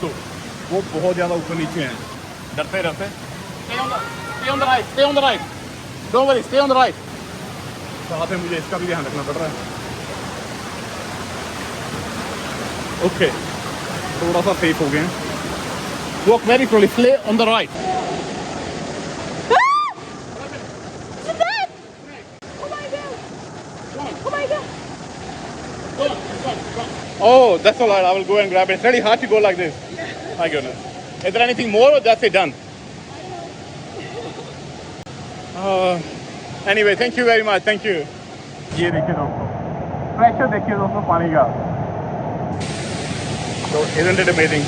तो वो बहुत ज़्यादा ऊपर नीचे हैं, डरते रहते। Stay on the right. Don't worry, stay on the right. साथ में मुझे इसका भी ध्यान रखना पड़ रहा है। ओके, थोड़ा सा सेफ हो गए हैं। Walk very slowly. Stay on the right. Oh, that's all right. I will go and grab it. It's really hard to go like this. My goodness. Is there anything more or that's it done? Anyway, thank you very much. Thank you. ये देखिए दोस्तों, pressure देखिए दोस्तों पानी का। So isn't it amazing?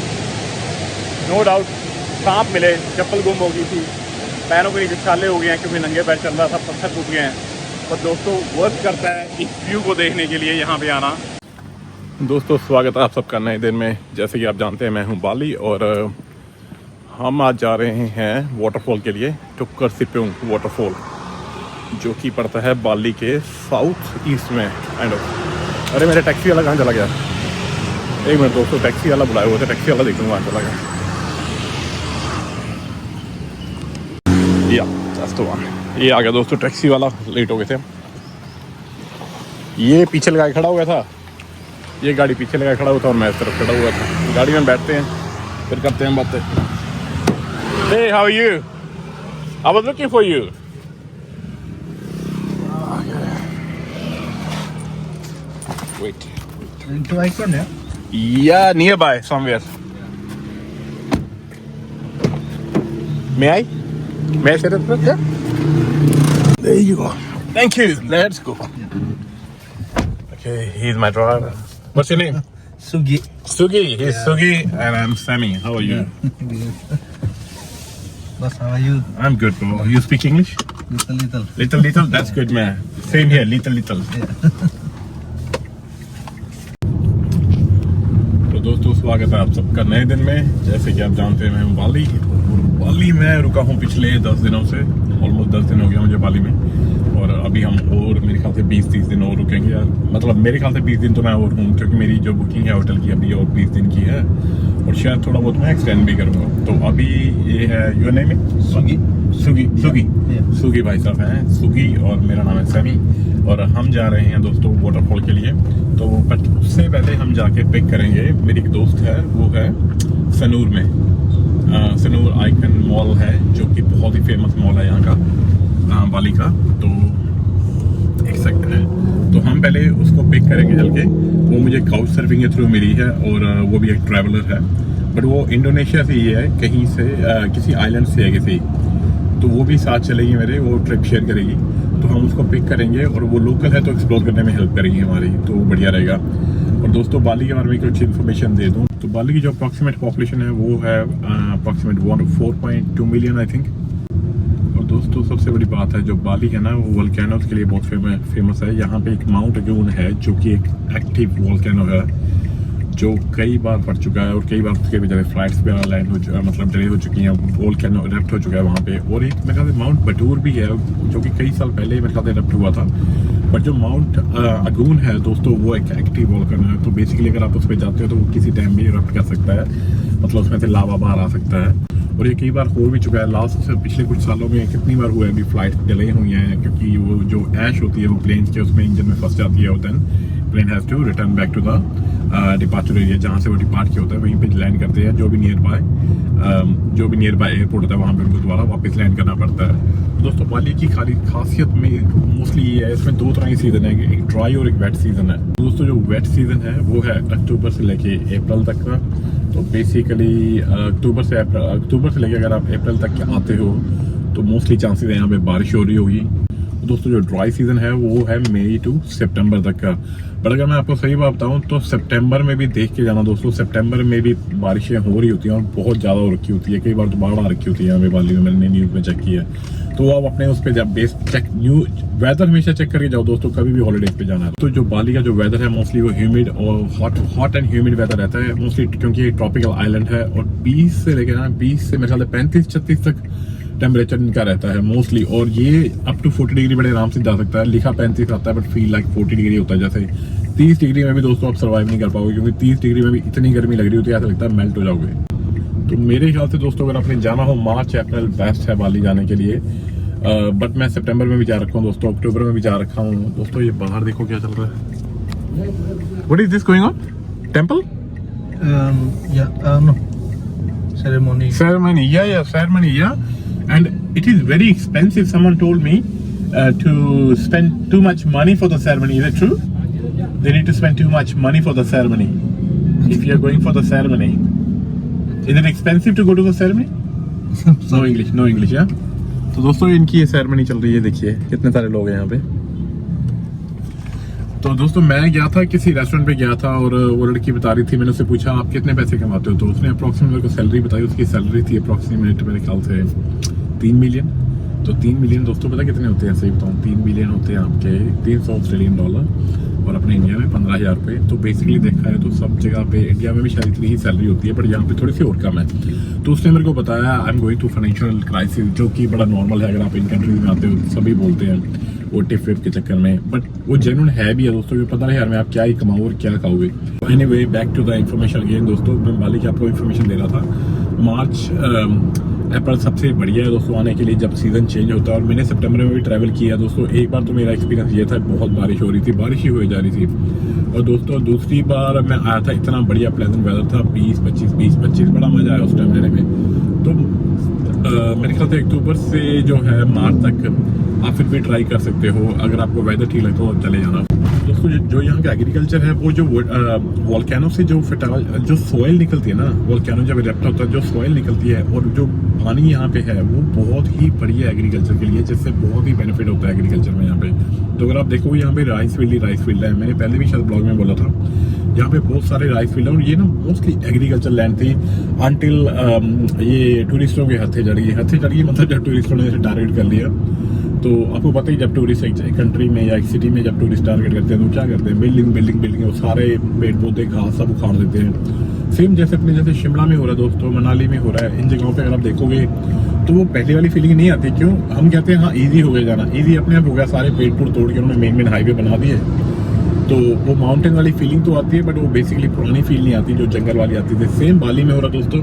No doubt सांप मिले, चप्पल गुम हो गई थी, पैरों के नीचे छाले हो गए हैं क्योंकि नंगे पैर चल रहा था, पत्थर टूट गए हैं। पर दोस्तों वर्क करता है इस व्यू को देखने के लिए यहाँ पे आना। दोस्तों स्वागत है आप सबका नए दिन में। जैसे कि आप जानते हैं मैं हूँ बाली और हम आज जा रहे हैं वाटरफॉल के लिए, टुक्कर सिप्यूंग वाटरफॉल, जो कि पड़ता है बाली के साउथ ईस्ट में एंड ऑफ। अरे मेरा टैक्सी वाला कहाँ चला गया? एक मिनट दोस्तों, टैक्सी वाला बुलाया हुआ था, टैक्सी वाला देखूँगा कहाँ चला गया। या जस्ट वन, ये आ गया दोस्तों टैक्सी वाला। लेट हो गए थे। ये पीछे लगा के खड़ा हुआ था, ये गाड़ी पीछे लगा खड़ा हुआ था और मैं इस तरफ खड़ा हुआ था। गाड़ी में बैठते हैं फिर करते हैं बातें। Hey, how are you? I was looking for you. Wait. To Iceland, yeah? Yeah, nearby somewhere. May I? May I sit at first? Yeah. There you go. Thank you. Let's go. Okay, he's my driver. What's your name? Sugi. Sugi. He's Sugi and I'm Sammy. How are you? Boss, how are you? I'm good, bro. You speak English? Little. Little? That's good, man. Same here, little. तो दोस्तों स्वागत है आप सबका नए दिन में। जैसे कि आप जानते हैं मैं हूँ बाली में रुका हूँ पिछले 10 दिनों से। ऑलमोस्ट 10 दिन हो गया मुझे बाली में, और अभी हम और मेरे ख्याल से 20-30 दिन और रुकेंगे यार। मतलब मेरे ख्याल से 20 दिन तो मैं और हूँ, क्योंकि मेरी जो बुकिंग है होटल की अभी और 20 दिन की है, और शायद थोड़ा बहुत मैं एक्सटेंड भी करूँगा। तो अभी ये है योर नेम सुगी भाई साहब हैं, सुगी, और मेरा नाम है सैमी, और हम जा रहे हैं दोस्तों वाटरफॉल के लिए। तो बट उससे पहले हम जाके पिक करेंगे, मेरी एक दोस्त है वो है सनूर में, सनूर आइकन मॉल है जो कि बहुत ही फेमस मॉल है यहाँ का, बाली का। तो एक सेकंड है, तो हम पहले उसको पिक करेंगे चल के। वो मुझे काउच सर्फिंग के थ्रू मिली है और वो भी एक ट्रैवलर है, बट वो इंडोनेशिया से ही है, कहीं से किसी आइलैंड से है किसी। तो वो भी साथ चलेगी मेरे, वो ट्रिप शेयर करेगी। तो हम उसको पिक करेंगे और वो लोकल है तो एक्सप्लोर करने में हेल्प करेगी हमारी, तो वो बढ़िया रहेगा। और दोस्तों बाली के बारे में कुछ इन्फॉर्मेशन दे दूँ तो बाली की जो अप्रॉक्सीमेट पॉपुलेशन है वो है अप्रॉक्सीमेट 4.2 मिलियन आई थिंक। और दोस्तों सबसे बड़ी बात है, जो बाली है ना वो वोल्केनोज के लिए बहुत फेमस है। यहाँ पे एक माउंट अगून है जो कि एक एक्टिव वोल्केनो है, जो कई बार फट चुका है और कई बार उसके बेचारे फ्लाइट्स पे लैंड हो चुका है, मतलब डिले हो चुकी हैं। वोल्केनो इरप्ट हो चुका है वहाँ पे। और एक मेरे ख्याल से माउंट बटूर भी है जो कि कई साल पहले मेरे ख्याल से इरप्ट हुआ था। बट जो माउंट अगून है दोस्तों वो एक एक्टिव वोल्केनो है। तो बेसिकली अगर आप उस पर जाते हो तो वो किसी टाइम भी इरप्ट कर सकता है, मतलब उसमें से लावा बाहर आ सकता है। और ये कई बार हो भी चुका है, लास्ट पिछले कुछ सालों में कितनी बार हुआ है अभी फ्लाइट डिले हुई हैं, क्योंकि वो जो ऐश होती है वो प्लेन के उसमें इंजन में फंस जाती है, और then plane has to return back to the departure area, जहाँ से वो डिपार्ट किया होता है वहीं पे लैंड करते हैं। जो भी नियर बाय एयरपोर्ट होता है वहाँ पे उनको दोबारा वापस लैंड करना पड़ता है। दोस्तों बाली की खासियत में मोस्टली ये है, इसमें 2 तरह की सीज़न है, एक ड्राई और एक वेट सीज़न है। दोस्तों जो वेट सीज़न है वो है अक्टूबर से लेके अप्रैल तक का। तो बेसिकली अक्टूबर से लेके अगर आप अप्रैल तक के आते हो तो मोस्टली चांसेस है यहाँ पे बारिश हो रही होगी। दोस्तों जो ड्राई सीज़न है वो है मई टू सितंबर तक का। बट अगर मैं आपको सही बात बताऊँ तो सितंबर में भी देख के जाना दोस्तों, सितंबर में भी बारिशें हो रही होती हैं और बहुत ज़्यादा हो रखी होती है, कई बार तो बाढ़ आ रखी होती है यहाँ पे बाली में, मैंने न्यूज़ में चेक किया। तो आप अपने उस पर बेस चेक वेदर हमेशा चेक करके जाओ दोस्तों, कभी भी हॉलीडेज पे जाना है। तो जो बाली का जो वेदर है मोस्टली वो ह्यूमिड और हॉट एंड ह्यूमिड वेदर रहता है मोस्टली, क्योंकि ये ट्रॉपिकल आइलैंड है। और 20 से लेकर 20 से मेरे ख्याल से 35-36 तक टेम्परेचर इनका रहता है मोस्टली, और ये अप टू 40 डिग्री बड़े आराम से जा सकता है। लिखा 35 आता है बट फील लाइक 40 डिग्री होता है, जैसे 30 डिग्री में भी दोस्तों आप सर्वाइव नहीं कर पाओगे, क्योंकि 30 डिग्री में भी इतनी गर्मी लग रही होती है, ऐसा लगता है मेल्ट हो जाओगे। तो मेरे ख्याल से दोस्तों अगर आपने जाना हो, मार्च अप्रैल बेस्ट है बाली जाने के लिए। बट मैं सितंबर में भी जा रखा हूँ दोस्तों, अक्टूबर में भी जा रखा हूँ दोस्तों। ये बाहर देखो क्या चल रहा है। What is this going on? Temple? No. Ceremony. Ceremony, yeah. And it is very expensive. Someone told me to spend too much money for the ceremony. Is it true? They need to spend too much money for the ceremony. If you are going for the ceremony, is it expensive to go to the ceremony? No English, yeah. तो दोस्तों इनकी ये ceremony चल रही है, देखिए कितने सारे लोग हैं यहाँ पे। तो दोस्तों मैं गया था, किसी रेस्टोरेंट पे गया था और वो लड़की बता रही थी, मैंने उससे पूछा आप कितने पैसे कमाते हो, तो उसने अप्रोक्सीमेट मेरे को सैलरी बताई। उसकी सैलरी थी अप्रोक्सीमेट मेरे ख्याल से 3 मिलियन। तो 3 मिलियन दोस्तों पता कितने होते हैं, सही बताऊँ 3 मिलियन होते हैं आपके 300 ऑस्ट्रेलियन डॉलर, और अपने इंडिया में 15,000 रुपये। तो बेसिकली देखा है तो सब जगह पे, इंडिया में भी शायद इतनी ही सैलरी होती है, बट यहाँ पे थोड़ी सी और कम है। तो उसने मेरे को बताया I am going to financial crisis, जो कि बड़ा नॉर्मल है अगर आप इन कंट्रीज में आते हो, सभी बोलते हैं वो टिप विप के चक्कर में, बट वो जेन्युइन है भी है दोस्तों। कि 15,000 में आप क्या ही कमाओ और क्या खाओगे। Anyway back to the information again दोस्तों, मैं बाली की आपको इन्फॉर्मेशन दे रहा था। मार्च अप्रैल सबसे बढ़िया है दोस्तों आने के लिए, जब सीजन चेंज होता है। और मैंने सितंबर में भी ट्रैवल किया दोस्तों। एक बार तो मेरा एक्सपीरियंस ये था, बहुत बारिश हो रही थी, बारिश ही हो जा रही थी। और दोस्तों दूसरी बार मैं आया था, इतना बढ़िया प्लेजेंट वेदर था, 20-25 बड़ा मजा आया उस टाइम लेने में। तो मेरे ख्याल से अक्टूबर से जो है मार्च तक आप फिर भी ट्राई कर सकते हो, अगर आपको वेदर ठीक लगता हो तो चले जाना। दोस्तों जो यहाँ का एग्रीकल्चर है, वो जो वोल्केनो से जो सॉइल निकलती है ना, वोल्केनो जब इरप्ट होता है, जो सॉइल निकलती है और जो पानी यहाँ पे है, वो बहुत ही बढ़िया एग्रीकल्चर के लिए, जिससे बहुत ही बेनिफिट होता है एग्रीकल्चर में यहाँ पे। तो अगर आप देखोगे यहाँ पे राइस फील्ड है, मैंने पहले भी शायद ब्लॉग में बोला था, यहाँ पे बहुत सारे राइस फील्ड है। और ये ना मोस्टली एग्रीकल्चर लैंड थी अनटिल ये टूरिस्टों के हथे चढ़ी मतलब जब टूरिस्टों ने टारगेट कर लिया। तो आपको पता ही जब टूरिस्ट एक कंट्री में या एक सिटी में जब टूरिस्ट टारगेट करते हैं तो क्या करते हैं, बिल्डिंग वो सारे पेड़ पौधे घास सब उखाड़ देते हैं। सेम जैसे शिमला में हो रहा है दोस्तों, मनाली में हो रहा है, इन जगहों पे अगर आप देखोगे तो वो पहले वाली फीलिंग नहीं आती। क्यों? हम कहते हैं हाँ ईजी हो गया जाना, ईजी अपने आप हो गया, सारे पेड़ तोड़ के उन्होंने मेन हाईवे बना दिए। तो वो माउंटेन वाली फीलिंग तो आती है, बट वो बेसिकली पुरानी फील नहीं आती जो जंगल वाली आती थी। सेम बाली में हो रहा दोस्तों।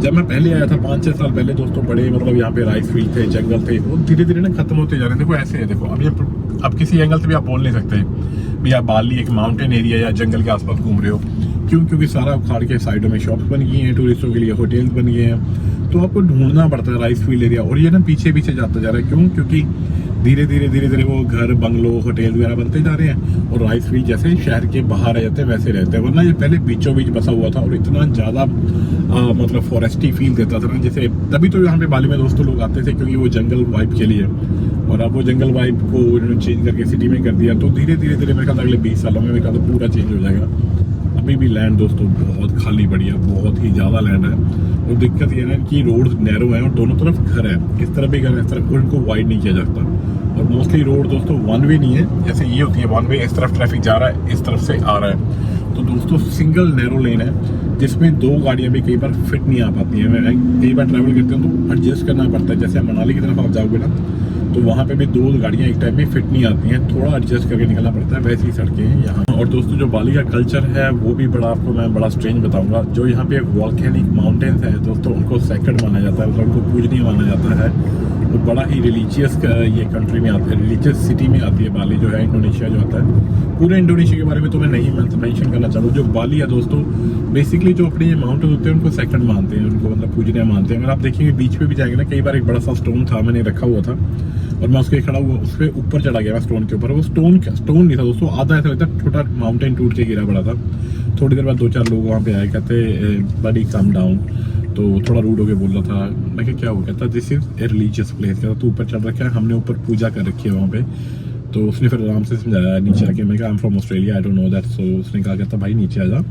जब मैं पहले आया था 5-6 साल पहले दोस्तों, बड़े मतलब यहाँ पे राइस फील्ड थे, जंगल थे, वो धीरे धीरे ना खत्म होते जा रहे हैं। देखो ऐसे है, देखो अब किसी एंगल से भी आप बोल नहीं सकते भी आप बाली एक माउंटेन एरिया या जंगल के आसपास घूम रहे हो। क्यों? क्योंकि सारा उखाड़ के साइडों में शॉप्स बन गई हैं, टूरिस्टों के लिए होटल्स बन गए हैं। तो आपको ढूंढना पड़ता है राइस फील्ड एरिया, और ये ना पीछे जाता जा रहा है। क्यों? क्योंकि धीरे धीरे वो घर, बंगलो, होटल वगैरह बनते जा रहे हैं, और राइस फील्ड जैसे शहर के बाहर आ जाते हैं वैसे रहते हैं। वरना ये पहले बीचों बीच बसा हुआ था और इतना ज़्यादा मतलब फॉरेस्टी फील देता था ना, जैसे तभी तो यहाँ पे बाली में दोस्तों लोग आते थे, क्योंकि वो जंगल वाइब के लिए। और अब वो जंगल वाइब को उन्होंने चेंज करके सिटी में कर दिया। तो धीरे धीरे मेरे ख्याल अगले 20 सालों में मेरे ख्याल पूरा चेंज हो जाएगा। अभी भी लैंड दोस्तों बहुत खाली बढ़िया, बहुत ही ज़्यादा लैंड है। और दिक्कत ये है कि रोड नैरो है और दोनों तरफ घर है, इस तरफ भी घर है, इस तरफ उनको वाइड नहीं किया जाता। और मोस्टली रोड दोस्तों वन वे नहीं है, जैसे ये होती है वन वे, इस तरफ ट्रैफिक जा रहा है, इस तरफ से आ रहा है। तो दोस्तों सिंगल नैरो लेन है, जिसमें 2 गाड़ियां भी कई बार फिट नहीं आ पाती हैं। मैं कई बार ट्रैवल करते हैं तो एडजस्ट करना पड़ता है। जैसे मनाली की तरफ आप जाओगे ना, तो वहाँ पे भी 2 गाड़ियाँ एक टाइम में फिट नहीं आती हैं, थोड़ा एडजस्ट करके निकलना पड़ता है। वैसी सड़कें हैं यहाँ। और दोस्तों जो बाली का कल्चर है वो भी मैं बड़ा स्ट्रेंज बताऊंगा। जो यहाँ पे वॉल्केनिक माउंटेन्स हैं दोस्तों, उनको सेक्रेड माना जाता है, मतलब उनको पूजनीय माना जाता है। वो बड़ा ही रिलीजियस ये कंट्री में आता है, रिलीजियस सिटी में आती है बाली जो है, इंडोनेशिया जो आता है। पूरे इंडोनेशिया के बारे में तो मैं नहीं मेंशन करना चाहूँ। जो बाली है दोस्तों, बेसिकली जो अपने ये माउंटेन होते हैं उनको सेक्रेड मानते हैं, उनको मतलब पूजनीय मानते हैं। अगर आप देखेंगे बीच पे भी जाएंगे ना, कई बार एक बड़ा सा स्टोन था, मैंने रखा हुआ था और मैं उसके खड़ा हुआ, उस पर ऊपर चढ़ा गया स्टोन के ऊपर। वो स्टोन नहीं था दोस्तों, आधा ऐसा लगता छोटा माउंटेन टूट के गिरा पड़ा था। थोड़ी देर बाद 2-4 लोग वहाँ पे आए, कहते बड़ी कम डाउन। तो थोड़ा रूड होके बोल रहा था। मैं क्या हुआ? कहता this is a religious place. कहता तू ऊपर चढ़ रखा है, हमने ऊपर पूजा कर रखी है वहाँ पे। तो उसने फिर आराम से समझाया नीचे आके। मैं कहा I am from Australia, I don't know that. So उसने कहा, कहता भाई नीचे आ जा,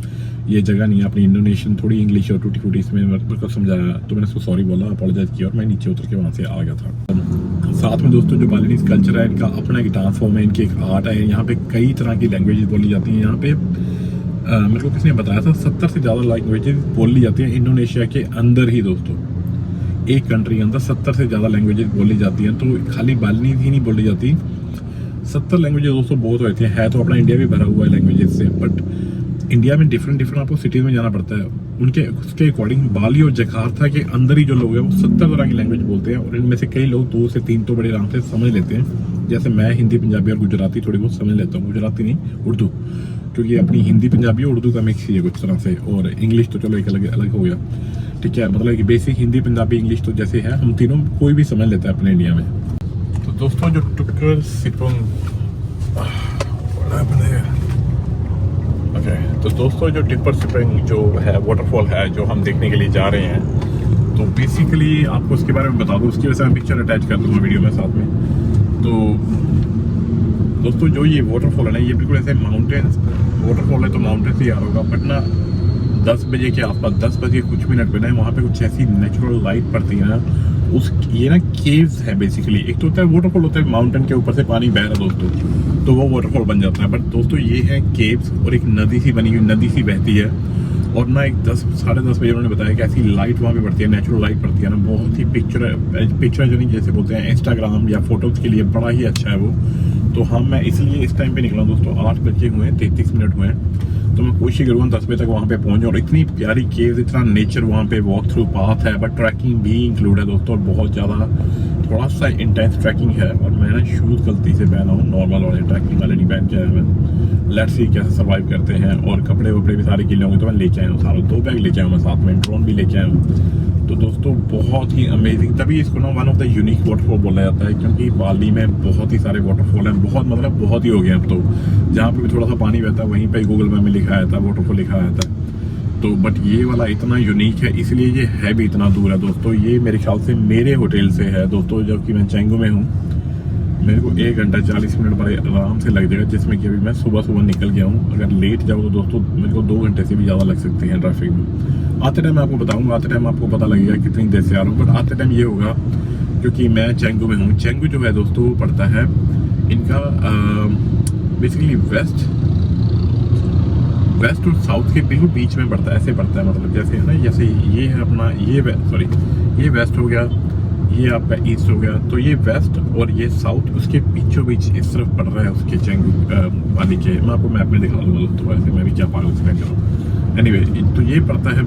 ये जगह नहीं है अपनी। इंडोनेशियन थोड़ी इंग्लिश और टूटी फूटी इसमें मेरे को समझाया। तो मैंने उसको सॉरी बोला, अपोलोजाइज किया और मैं नीचे उतर के वहाँ से आ गया था। साथ में दोस्तों जो बालीनीज कल्चर है, इनका अपना एक डांस फॉर्म है, इनकी एक आर्ट है। यहाँ पे कई तरह की लैंग्वेजेस बोली जाती हैं। यहाँ पे मेरे को किसने बताया था 70 से ज़्यादा लैंग्वेजेस बोली जाती हैं इंडोनेशिया के अंदर ही दोस्तों। एक कंट्री के अंदर 70 से ज़्यादा लैंग्वेजेस बोली जाती हैं। तो खाली बालीनीज ही नहीं बोली जाती, 70 लैंग्वेजेस दोस्तों बहुत होती हैं, है तो अपना इंडिया भी भरा हुआ है लैंग्वेजेस से, बट इंडिया में डिफरेंट आपको सिटीज़ में जाना पड़ता है। उनके उसके अकॉर्डिंग बाली और जकार्ता के अंदर ही जो लोग हैं वो 70 तरह की लैंग्वेज बोलते हैं, और इनमें से कई लोग 2 से 3 तो बड़े आराम से समझ लेते हैं। जैसे मैं हिंदी, पंजाबी और गुजराती थोड़ी बहुत समझ लेता हूँ, गुजराती नहीं उर्दू, क्योंकि अपनी हिंदी, पंजाबी और उर्दू का मिक्स ही है कुछ तरह से, और इंग्लिश तो चलो एक अलग अलग हो गया, ठीक है। मतलब कि बेसिक हिंदी, पंजाबी, इंग्लिश तो जैसे है हम तीनों कोई भी समझ लेता है अपने इंडिया में। तो दोस्तों जो टुक्कर सिपुंग तो दोस्तों जो टिप्पर सिपिंग जो है वाटरफॉल है जो हम देखने के लिए जा रहे हैं, तो बेसिकली आपको उसके बारे में बता दूं, उसकी वजह से मैं पिक्चर अटैच कर दूंगा वीडियो में साथ में। तो दोस्तों जो ये वाटरफॉल है ना, ये बिल्कुल ऐसे माउंटेन्स वाटरफॉल है, तो माउंटेन से ही आ रहा होगा, बट ना 10 बजे के आसपास, 10 बजे कुछ मिनट पे ना वहाँ पे कुछ ऐसी नेचुरल लाइट पड़ती है ना, उस ये ना केव्स है बेसिकली। एक तो होता है वाटरफॉल, होता है माउंटेन के ऊपर से पानी बह रहा दोस्तों, तो वो वाटरफॉल बन जाता है, बट दोस्तों ये है केव्स, और एक नदी सी बनी हुई, नदी सी बहती है, और ना एक 10 साढ़े 10 बजे उन्होंने बताया कि ऐसी लाइट वहाँ पे पड़ती है, नेचुरल लाइट पड़ती है ना, बहुत ही पिक्चर जो नहीं जैसे बोलते हैं इंस्टाग्राम या फोटोज के लिए बड़ा ही अच्छा है वो। तो हाँ, मैं इसलिए इस टाइम पे निकला दोस्तों, 8 बजे हुए हैं, 33 मिनट हुए हैं, तो मैं कोशिश करूँगा 10 बजे तक वहाँ पे पहुँच जाऊँ। और इतनी प्यारी केव्स, इतना नेचर वहाँ पे, वॉक थ्रू पाथ है, बट ट्रैकिंग भी इंक्लूड है दोस्तों, और बहुत ज़्यादा थोड़ा सा इंटेंस ट्रैकिंग है। और मैं ना शूज़ गलती से पहना हूँ, नॉर्मल वाले ट्रैकिंग वाले नहीं पहन के आया मैं। लेट्स सी कैसे सर्वाइव करते हैं, और कपड़े वपड़े भी सारे गिले होंगे, तो मैं लेके आया हूँ सारा, 2 बैग लेके आया हूँ मैं साथ में, ड्रोन भी लेके आया हूँ। तो दोस्तों बहुत ही अमेजिंग, तभी इसको ना one of the unique waterfall बोला जाता है, क्योंकि बाली में बहुत ही सारे वाटरफॉल हैं, बहुत मतलब बहुत ही हो गए अब तो। जहाँ पे भी थोड़ा सा पानी बहता है वहीं पे गूगल मैप में लिखा आया था वाटरफॉल लिखा आया था। तो बट ये वाला इतना यूनिक है, इसलिए ये है भी इतना दूर है दोस्तों। ये मेरे ख्याल से मेरे होटल से है दोस्तों, जबकि मैं चेंगू में हूँ, मेरे को 1 घंटा 40 मिनट बड़े आराम से लग जाएगा, जिसमें कि अभी मैं सुबह निकल गया हूँ। अगर लेट जाऊँ तो दोस्तों मेरे को 2 घंटे से भी ज़्यादा लग सकते हैं ट्रैफिक में। आते टाइम मैं आपको बताऊँगा, आते टाइम आपको पता लगेगा कितनी देर से आ रहा हूँ, बट आते टाइम ये होगा क्योंकि मैं चेंगू में हूँ। चेंगू जो है दोस्तों पड़ता है इनका बेसिकली वेस्ट और साउथ के बिल्कुल बीच में पड़ता है, ऐसे पड़ता है, मतलब जैसे है ना, जैसे ये है अपना ये वेस्ट हो गया, ये आपका ईस्ट हो गया, तो ये वेस्ट और ये साउथ उसके बीचों बीच इस तरफ पड़ रहा है उसके चेंगू वाली के। मैं आपको मैप में दिखा दूँगा दोस्तों, वैसे मैं भी क्या पागल एक्सप्लेन करूँ। एनीवे, तो ये पड़ता है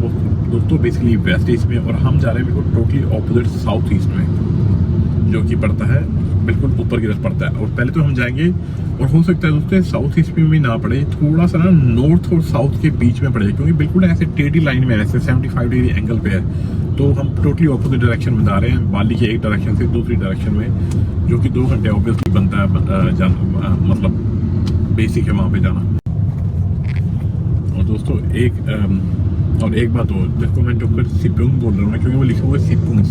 दोस्तों बेसिकली वेस्ट ईस्ट में, और हम जा रहे हैं बिल्कुल टोटली ऑपोजिट साउथ ईस्ट में, जो कि पड़ता है बिल्कुल ऊपर की तरफ पड़ता है। और पहले तो हम जाएंगे, और हो सकता है दोस्तों साउथ ईस्ट में भी ना पड़े, थोड़ा सा ना नॉर्थ और साउथ के बीच में पड़े, क्योंकि बिल्कुल ऐसे टेढ़ी लाइन में, ऐसे 75 डिग्री एंगल पे है, तो हम टोटली ऑपोजिट डायरेक्शन में जा रहे हैं, बाली के एक डायरेक्शन से दूसरी डायरेक्शन में, जो कि 2 घंटे ऑब्वियसली बनता है मतलब बेसिक है वहाँ पे जाना। और दोस्तों एक बात और, जिसको मैं टुक्कर सिपुंग बोल रहा हूँ ना, क्योंकि वो लिखा हुआ है सिपुंग,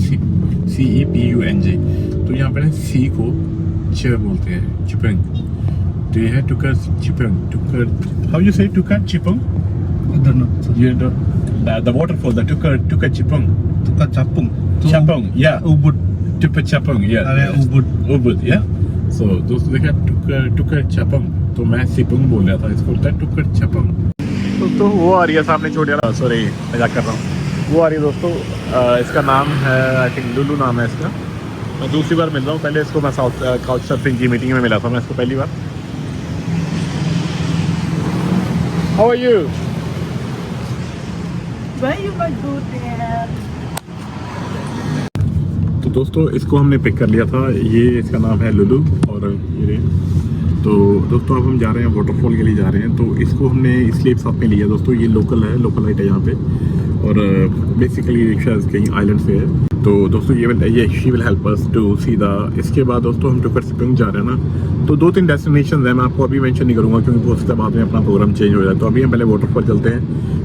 CEPUNG, तो यहाँ पे ना सी को च बोलते हैं, चिपंग, तो ये है टुक्कर चिपंग, टुक्कर, हाउ यू से टुक्कर चिपंग? The waterfall, the Tukar Chipung. Tukar Chapung. Chapung, yeah. Ubud. Tukar Chapung, yeah. Ubud, yeah. So दोस्तों देखा Tukar Chapung, तो मैं सिपुंग बोल रहा था, इसको बोलता है Tukar Chapung। तो वो आ रही है सामने, छोटे वाला, सॉरी मजाक कर रहा हूँ, वो आ रही है दोस्तों, इसका नाम है आई थिंक लुलू नाम है इसका। मैं दूसरी बार मिल रहा हूँ, पहले इसको मैं काउच सर्फिंग की मीटिंग में मिला था मैं इसको पहली बार। How are you? Why you got go there? तो दोस्तों इसको हमने पिक कर लिया था, ये इसका नाम है लुलू, और ये तो दोस्तों अब हम जा रहे हैं वाटरफॉल के लिए जा रहे हैं। तो इसको हमने इसलिए साथ में लिया दोस्तों, ये लोकल लाइट है यहाँ पे, और बेसिकली रिक्शा कहीं आइलैंड से है। तो दोस्तों ये she will help us to see the. इसके बाद दोस्तों हम टुक्कर सिपुंग जा रहे हैं ना, तो 2-3 डेस्टिनेशन है, मैं आपको अभी मेंशन नहीं करूँगा क्योंकि उसके बाद में अपना प्रोग्राम चेंज हो जाए। तो अभी हम पहले वाटरफॉल चलते हैं,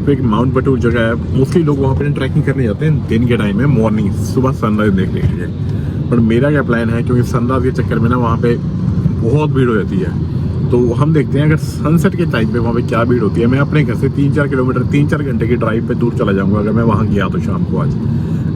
फिर एक माउंट बटूर जगह है, मोस्टली लोग वहाँ पर ट्रैकिंग करने जाते हैं दिन के टाइम में, मॉर्निंग सुबह सनराइज देखने के लिए। पर मेरा क्या प्लान है, क्योंकि सनराइज के चक्कर में ना वहाँ पे बहुत भीड़ हो जाती है, तो हम देखते हैं अगर सनसेट के टाइम पे वहाँ पे क्या भीड़ होती है। मैं अपने घर से 3-4 किलोमीटर 3-4 घंटे की ड्राइव पे दूर चला जाऊँगा अगर मैं वहाँ गया तो शाम को आज।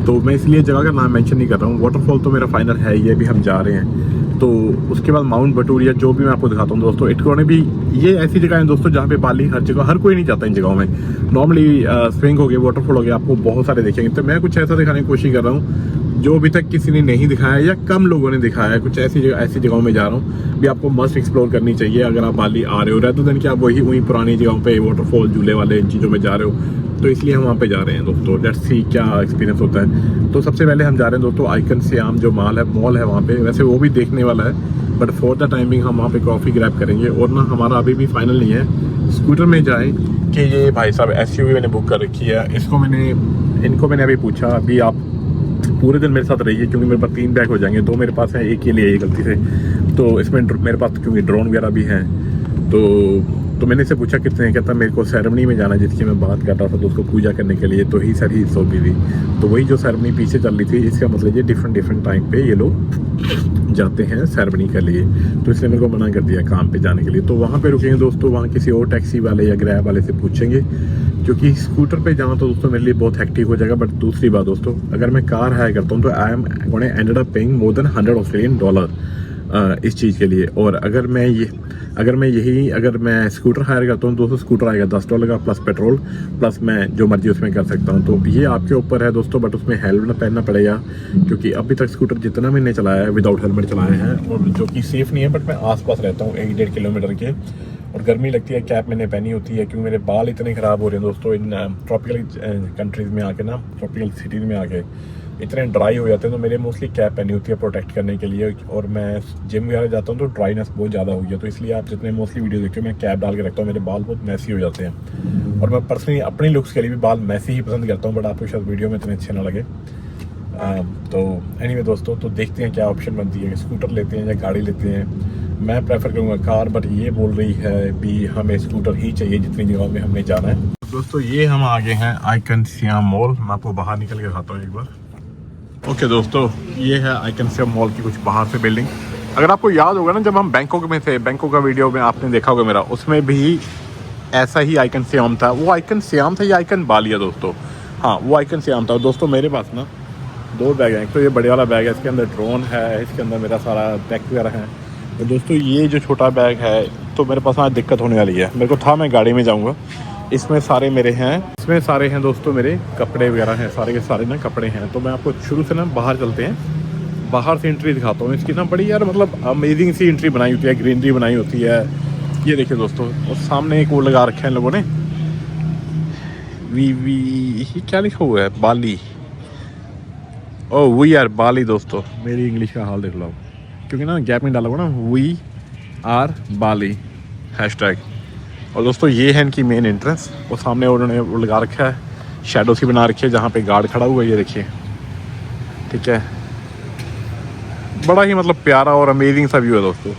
तो मैं इसलिए जगह का नाम मेंशन नहीं कर रहा हूँ। वाटरफॉल तो मेरा फाइनल है, ये भी हम जा रहे हैं। तो उसके बाद माउंट बटूरिया जो भी मैं आपको दिखाता हूँ दोस्तों, इटकोने भी, ये ऐसी जगह है दोस्तों जहाँ पे बाली हर जगह, हर कोई नहीं जाता इन जगहों में। नॉर्मली स्विंग हो गया, वाटरफॉल हो गया, आपको बहुत सारे देखेंगे, तो मैं कुछ ऐसा दिखाने की कोशिश कर रहा हूँ जो अभी तक किसी ने नहीं दिखाया या कम लोगों ने दिखाया है, कुछ ऐसी जगहों में जा रहा हूँ भी आपको मस्ट एक्सप्लोर करनी चाहिए अगर आप बाली आ रहे हो, रहते दिन कि आप वही पुरानी जगहों पे वाटरफॉल झूले वाले इन चीज़ों में जा रहे हो। तो इसलिए हम वहाँ पे जा रहे हैं दोस्तों, लेट्स सी क्या एक्सपीरियंस होता है। तो सबसे पहले हम जा रहे हैं दोस्तों आइकन सियाम जो मॉल है वहाँ पे, वैसे वो भी देखने वाला है बट फॉर द टाइमिंग हम वहाँ पे कॉफ़ी ग्रैब करेंगे। और ना हमारा अभी भी फाइनल नहीं है स्कूटर में जाएँ कि ये भाई साहब SUV मैंने बुक कर रखी है। इनको मैंने अभी पूछा अभी आप पूरे दिन मेरे साथ रहिए क्योंकि मेरे पास 3 बैग हो जाएंगे, 2 मेरे पास है, एक के लिए गलती से, तो इसमें मेरे पास क्योंकि ड्रोन वगैरह भी हैं तो मैंने इससे पूछा कितने, कहता मेरे को सेरेमनी में जाना जिसकी मैं बात कर रहा था तो उसको पूजा करने के लिए, तो ही सर ही सो भी थी। तो वही जो सेरेमनी पीछे चल रही थी, इसका मतलब ये डिफरेंट टाइम पे ये लोग जाते हैं सेरेमनी के लिए, तो इसलिए मेरे को मना कर दिया काम पे जाने के लिए। तो वहाँ पे रुकेंगे दोस्तों, वहाँ किसी और टैक्सी वाले या ग्रैब वाले से पूछेंगे क्योंकि स्कूटर पे जाना तो दोस्तों मेरे लिए बहुत हेक्टिक हो जाएगा। बट दूसरी बात दोस्तों, अगर मैं कार हायर करता हूँ तो I am gonna ended up paying more than $100 Australian इस चीज़ के लिए। और अगर मैं स्कूटर हायर करता हूँ दोस्तों, स्कूटर आएगा $10 का प्लस पेट्रोल प्लस मैं जो मर्जी उसमें कर सकता हूँ। तो ये आपके ऊपर है दोस्तों, बट उसमें हेलमेट पहनना पड़ेगा क्योंकि अभी तक स्कूटर जितना मैंने चलाया है विदाउट हेलमेट चलाए हैं, और जो कि सेफ़ नहीं है। बट मैं आसपास रहता हूँ 1-1.5 किलोमीटर के, और गर्मी लगती है, कैप मैंने पहनी होती है क्योंकि मेरे बाल इतने ख़राब हो रहे हैं दोस्तों इन ट्रॉपिकल कंट्रीज़ में आके ना, ट्रॉपिकल सिटीज़ में आके इतने ड्राई हो जाते हैं। तो मेरे मोस्टली कैप पहनी होती है प्रोटेक्ट करने के लिए, और मैं जिम वगैरह जाता हूँ तो ड्राइनेस बहुत ज़्यादा हो गया, तो इसलिए आप जितने मोस्टली वीडियो देखते हो मैं कैप डाल के रखता हूँ, मेरे बाल बहुत मैसी हो जाते हैं। और मैं पर्सनली अपने लुक्स के लिए भी बाल मैसी ही पसंद करता हूँ, बट आपको शायद वीडियो में इतने अच्छे ना लगे। तो एनीवे दोस्तों, तो देखते हैं क्या ऑप्शन बनती है, स्कूटर लेते हैं या गाड़ी लेते हैं। मैं प्रेफर करूँगा कार, बट ये बोल रही है भी हमें स्कूटर ही चाहिए जितनी जगह में हमने जाना है। दोस्तों ये हम आगे हैं आइकन सियाम मॉल, मैं आपको बाहर निकल के दिखाता हूँ एक बार। ओके दोस्तों, ये है आइकन सियाम मॉल की कुछ बाहर से बिल्डिंग। अगर आपको याद होगा ना, जब हम बैंकॉक में थे, बैंकॉक का वीडियो में आपने देखा होगा मेरा, उसमें भी ऐसा ही आइकन सियाम था। वो आइकन सियाम था या आइकन बालिया दोस्तों? हाँ, वो आइकन सियाम था। दोस्तों मेरे पास ना 2 बैग हैं, एक तो ये बड़े वाला बैग है, इसके अंदर ड्रोन है, इसके अंदर मेरा सारा पैक वगैरह है। तो दोस्तों ये जो छोटा बैग है तो मेरे पास आज दिक्कत होने वाली है, मेरे को था मैं गाड़ी में जाऊँगा, इसमें सारे हैं दोस्तों मेरे कपड़े वगैरह हैं, सारे के सारे ना कपड़े हैं। तो मैं आपको शुरू से ना बाहर चलते हैं, बाहर से एंट्री दिखाता हूँ। इसकी ना बड़ी यार मतलब अमेजिंग सी एंट्री बनाई होती है, ग्रीनरी बनाई होती है। ये देखिए दोस्तों, और सामने एक वो लगा रखे हैं लोगों ने, वी क्या लिखा हुआ है, बाली। ओह वी आर बाली दोस्तों, मेरी इंग्लिश का हाल देख लो क्योंकि ना गैप में डाला हुआ ना, वी आर बाली हैशटैग। और दोस्तों ये है इनकी मेन एंट्रेंस, और सामने उन्होंने वो लगा रखा है, शैडो सी बना रखी है जहाँ पे गार्ड खड़ा हुआ है, ये देखिए, ठीक है। बड़ा ही मतलब प्यारा और अमेजिंग सा व्यू है दोस्तों।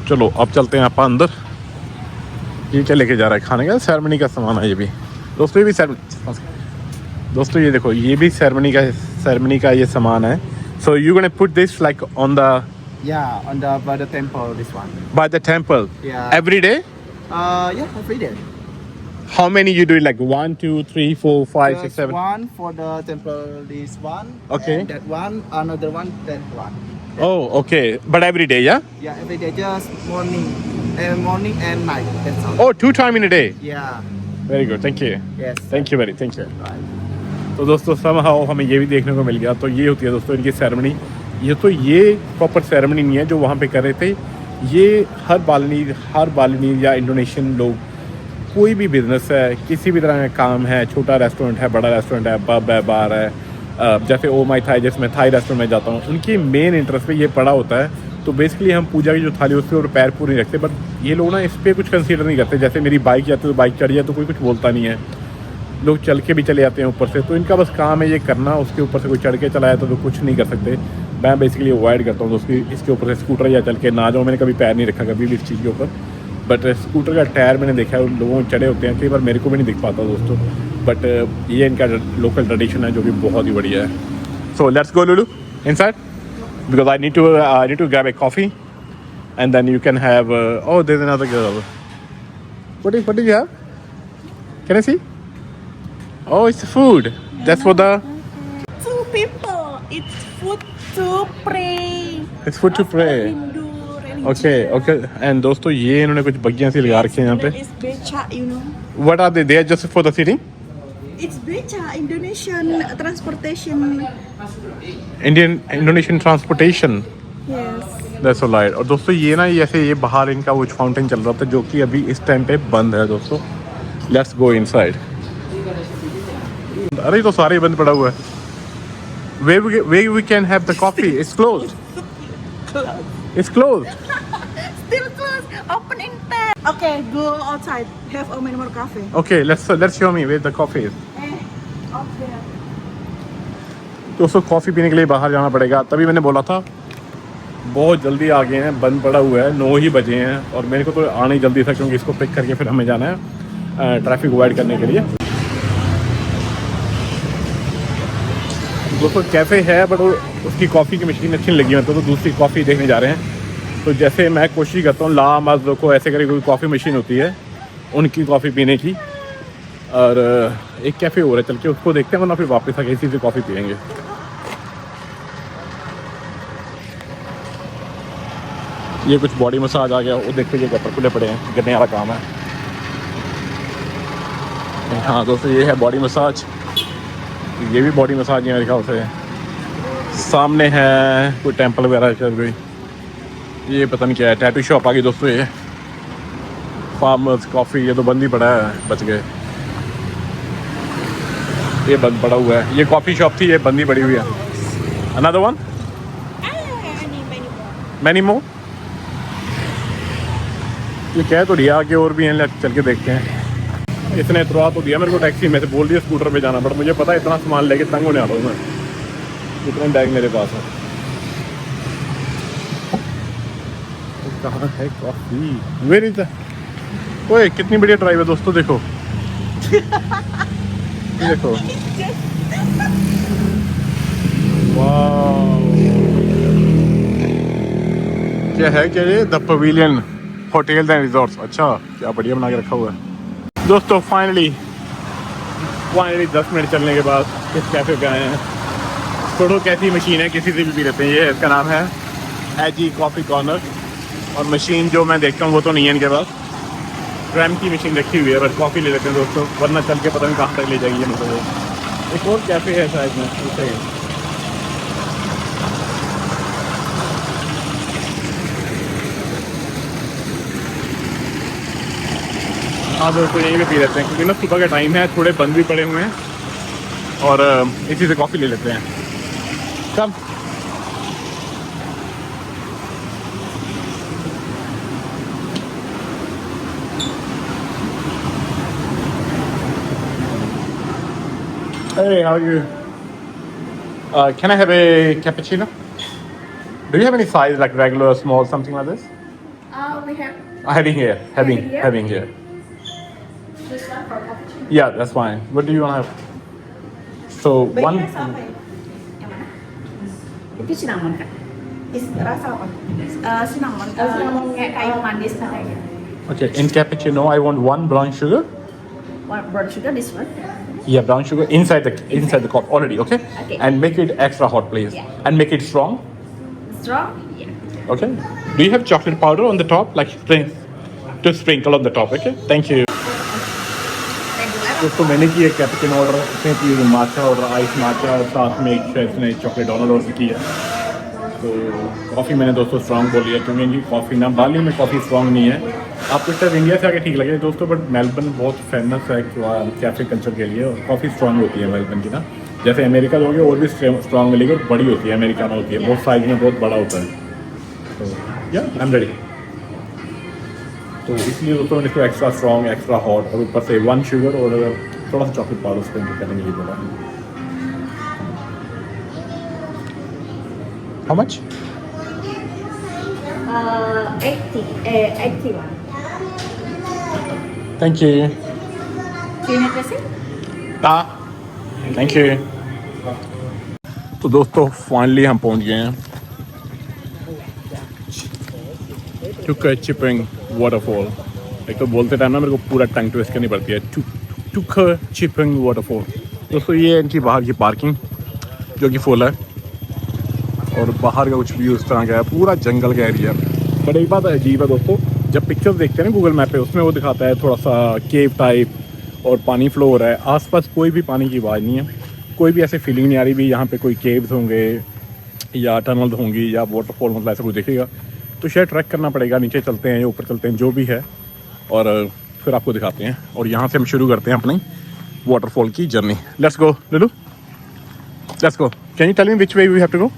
चलो अब चलते हैं आप अंदर। ये क्या लेके जा रहा है, खाने का सेरेमनी का सामान है ये भी दोस्तों, ये भी दोस्तों ये देखो, ये भी सेरेमनी का ये सामान है। So you gonna put this like on the by the temple, this one. by the temple Yeah. every day? Yeah, every day. How many you do it, like 1 2 3 4 5 6 Just 7? one for the temple, this one. Okay. And that one, another one, that one. Oh okay, but every day, yeah? Yeah, every day, just morning and night. That's all. Oh, 2 times in a day. Yeah. Very good, thank you. Yes. Thank you very, thank you. Right. तो दोस्तों somehow हमें ये भी देखने को मिल गया। तो ये होती है दोस्तों इनकी सेरेमनी। ये प्रॉपर सेरेमनी नहीं है जो वहाँ पे कर रहे थे, ये हर बालिनी या इंडोनेशियन लोग, कोई भी बिजनेस है, किसी भी तरह का काम है, छोटा रेस्टोरेंट है, बड़ा रेस्टोरेंट है, पब है, बार है, जैसे ओ माई थाई, जैसे मैं थाई रेस्टोरेंट में जाता हूँ, उनकी मेन इंटरेस्ट पे ये पड़ा होता है। तो बेसिकली हम पूजा की जो थाली उस पर पैर पूरे नहीं रखते, बट ये लोग ना इस पर कुछ कंसीडर नहीं करते। जैसे मेरी बाइक जाती है तो बाइक चढ़ जाए तो कोई कुछ बोलता नहीं है, लोग चल के भी चले जाते हैं ऊपर से, तो इनका बस काम है ये करना। उसके ऊपर से कोई चढ़ के चला जाता तो कुछ नहीं कर सकते। मैं बेसिकली अवॉइड करता हूँ दोस्तों इसके ऊपर से स्कूटर या चल के ना जाऊँ। मैंने कभी पैर नहीं रखा कभी भी इस चीज़ के ऊपर, बट स्कूटर का टायर मैंने देखा है उन लोगों को चढ़े होते हैं, कई बार मेरे को भी नहीं दिख पाता दोस्तों। बट ये इनका लोकल ट्रेडिशन है जो कि बहुत ही बढ़िया है। So let's go Lulu inside because I need to grab a coffee and then you can have oh there is another girl. What did you have? Can I see? Oh, it's food. That's for the 2 people. It's food to pray. It's food to pray. Hindu religion. Okay. And दोस्तों ये इन्होंने कुछ बग्गियां सी लगा रखी हैं यहाँ पे। There is becha, you know. What are they? They are just for the sitting? It's beca, Indonesian transportation. Indonesian transportation, Yes. That's alright. और दोस्तों ये ना ऐसे ये बाहर इनका वो फाउंटेन चल रहा था जो कि अभी इस टाइम पे बंद है दोस्तों। Let's go inside. अरे तो सारे बंद पड़ा हुआ है। Where we can have the coffee? It's closed. It's closed. Still closed. Open in 10. Okay, go outside. Have a minimal cafe. Okay, let's show me where the coffee is. Out there. दोस्तों coffee पीने के लिए बाहर जाना पड़ेगा। तभी मैंने बोला था बहुत जल्दी आ गए हैं, बंद पड़ा हुआ है, 9 ही बजे हैं और मेरे को तो आना ही जल्दी था क्योंकि इसको पिक करके फिर हमें जाना है ट्रैफिक अवॉइड करने के लिए। दोस्तों कैफ़े है बट उसकी कॉफ़ी की मशीन अच्छी नहीं लगी है, तो दूसरी कॉफ़ी देखने जा रहे हैं। तो जैसे मैं कोशिश करता हूँ ला मज़ को ऐसे करके कोई कॉफ़ी मशीन होती है उनकी कॉफ़ी पीने की, और एक कैफ़े हो रहा है चल के उसको देखते हैं, वरना फिर वापस आके इसी से कॉफ़ी पियेंगे। ये कुछ बॉडी मसाज आ गया, वो देखते ये कपड़े खुले पड़े हैं, गिरने वाला काम है। हाँ दोस्तों ये है बॉडी मसाज, ये भी बॉडी मसाज है मेरे ख्याल से। सामने है कोई टेंपल वगैरह शायद कोई, ये पता नहीं क्या है। टैटू शॉप आ गई दोस्तों, ये फार्मर्स कॉफ़ी, ये तो बंद ही पड़ा है, बच गए। ये बंद पड़ा हुआ है, ये कॉफ़ी शॉप थी, ये बंद ही पड़ी हुई है। Another one, many more. ये कह तो दिया कि और भी हैं, चल के देखते हैं। इसने इतवा तो दिया मेरे को टैक्सी में से, बोल दिया स्कूटर पे जाना, बट मुझे पता है इतना सामान लेके तंग होने आ रहा हूँ मैं, इतने बैग मेरे पास है। कहाँ है कॉफ़ी? वेयर इज द, ओए कितनी बढ़िया ड्राइव है दोस्तों, देखो देखो, वाह क्या है, क्या ये the pavilion hotels and resorts. अच्छा क्या बढ़िया बना के रखा हुआ है दोस्तों। फाइनली 10 मिनट चलने के बाद इस कैफ़े पे आए हैं। थोड़ो कैसी मशीन है, किसी से भी पी लेते हैं। ये इसका नाम है एजी कॉफ़ी कॉर्नर, और मशीन जो मैं देखता हूँ वो तो नहीं है इनके पास, ड्रम की मशीन रखी हुई है, बस कॉफ़ी ले लेते हैं दोस्तों, वरना चल के पता नहीं कहाँ तक ले जाएगी ये मतलब। एक और कैफ़े है शायद में उसे। हाँ दोस्तों यहीं पे पी लेते हैं क्योंकि ना सुबह का टाइम है, थोड़े बंद भी पड़े हुए हैं, और इसी से कॉफ़ी ले लेते हैं। कम Hey, how are you? Can I have a cappuccino? Do you have any size like regular, small, something like this? We have Having here. Having here. this one for cappuccino. Yeah, that's fine. What do you want to have? So one. Yang mana? Itu cinnamon kan? Rasa apa? Cinnamon. Cinnamon kayak kayu manis katanya. Okay, in cappuccino, I want one brown sugar. One brown sugar, this one. Yeah, brown sugar inside the cup already. Okay. Okay. And make it extra hot, please. Yeah. And make it strong. Strong? Yeah. Okay. Do you have chocolate powder on the top, like to sprinkle on the top? Okay. Thank you. Regular. दोस्तों मैंने की है cappuccino order, इसने की माचा order, ice माचा, साथ में एक शायद इसने चॉकलेट ऑर्डर ऑर्डर की है। तो कॉफ़ी मैंने दोस्तों स्ट्रॉन्ग बोली है क्योंकि इनकी कॉफ़ी ना, बाली में कॉफ़ी स्ट्रॉन्ग नहीं है। आपको शायद इंडिया से आके ठीक लगे दोस्तों, बट मेलबर्न बहुत फेमस है कैफ़े कल्चर के लिए, और कॉफ़ी स्ट्रॉन्ग होती है मेलबर्न की ना। जैसे अमेरिका दोगे और भी स्ट्रॉन्ग मिलेगी, और बड़ी होती है, अमेरिका में होती है, बहुत साइज में बहुत बड़ा होता है। तो या आई एम रेडी। तो इसलिए दोस्तों मैंने इसको एक्स्ट्रा स्ट्रॉन्ग, एक्स्ट्रा हॉट, और ऊपर से 1 शुगर और थोड़ा सा चॉकलेट पाउडर स्प्रिंकल करने के लिए बोला। How much? 81. Thank you. Do you need dressing? Thank you. तो दोस्तों फाइनली हम पहुंच गए हैं टुका चिपिंग वाटरफॉल। एक तो बोलते टाइम ना मेरे को पूरा टंग ट्विस्ट करनी पड़ती है, टुका चिपिंग वाटरफॉल। दोस्तों ये इनकी बाहर की पार्किंग जो कि फुल है, और बाहर का कुछ व्यू इस तरह का है, पूरा जंगल का एरिया। बट एक बात अजीब है दोस्तों, जब पिक्चर्स देखते हैं ना गूगल मैप पे, उसमें वो दिखाता है थोड़ा सा केव टाइप और पानी फ्लो हो रहा है। आसपास कोई भी पानी की आवाज़ नहीं है, कोई भी ऐसे फीलिंग नहीं आ रही भी यहाँ पे कोई केव्स होंगे या टनल्स होंगी या वाटरफॉल, मतलब ऐसा कुछ दिखेगा तो शायद ट्रैक करना पड़ेगा। नीचे चलते हैं या ऊपर चलते हैं, जो भी है, और फिर आपको दिखाते हैं। और यहाँ से हम शुरू करते हैं अपनी वाटरफॉल की जर्नी। Let's go Lulu, let's go. Can you tell me which way we have to go?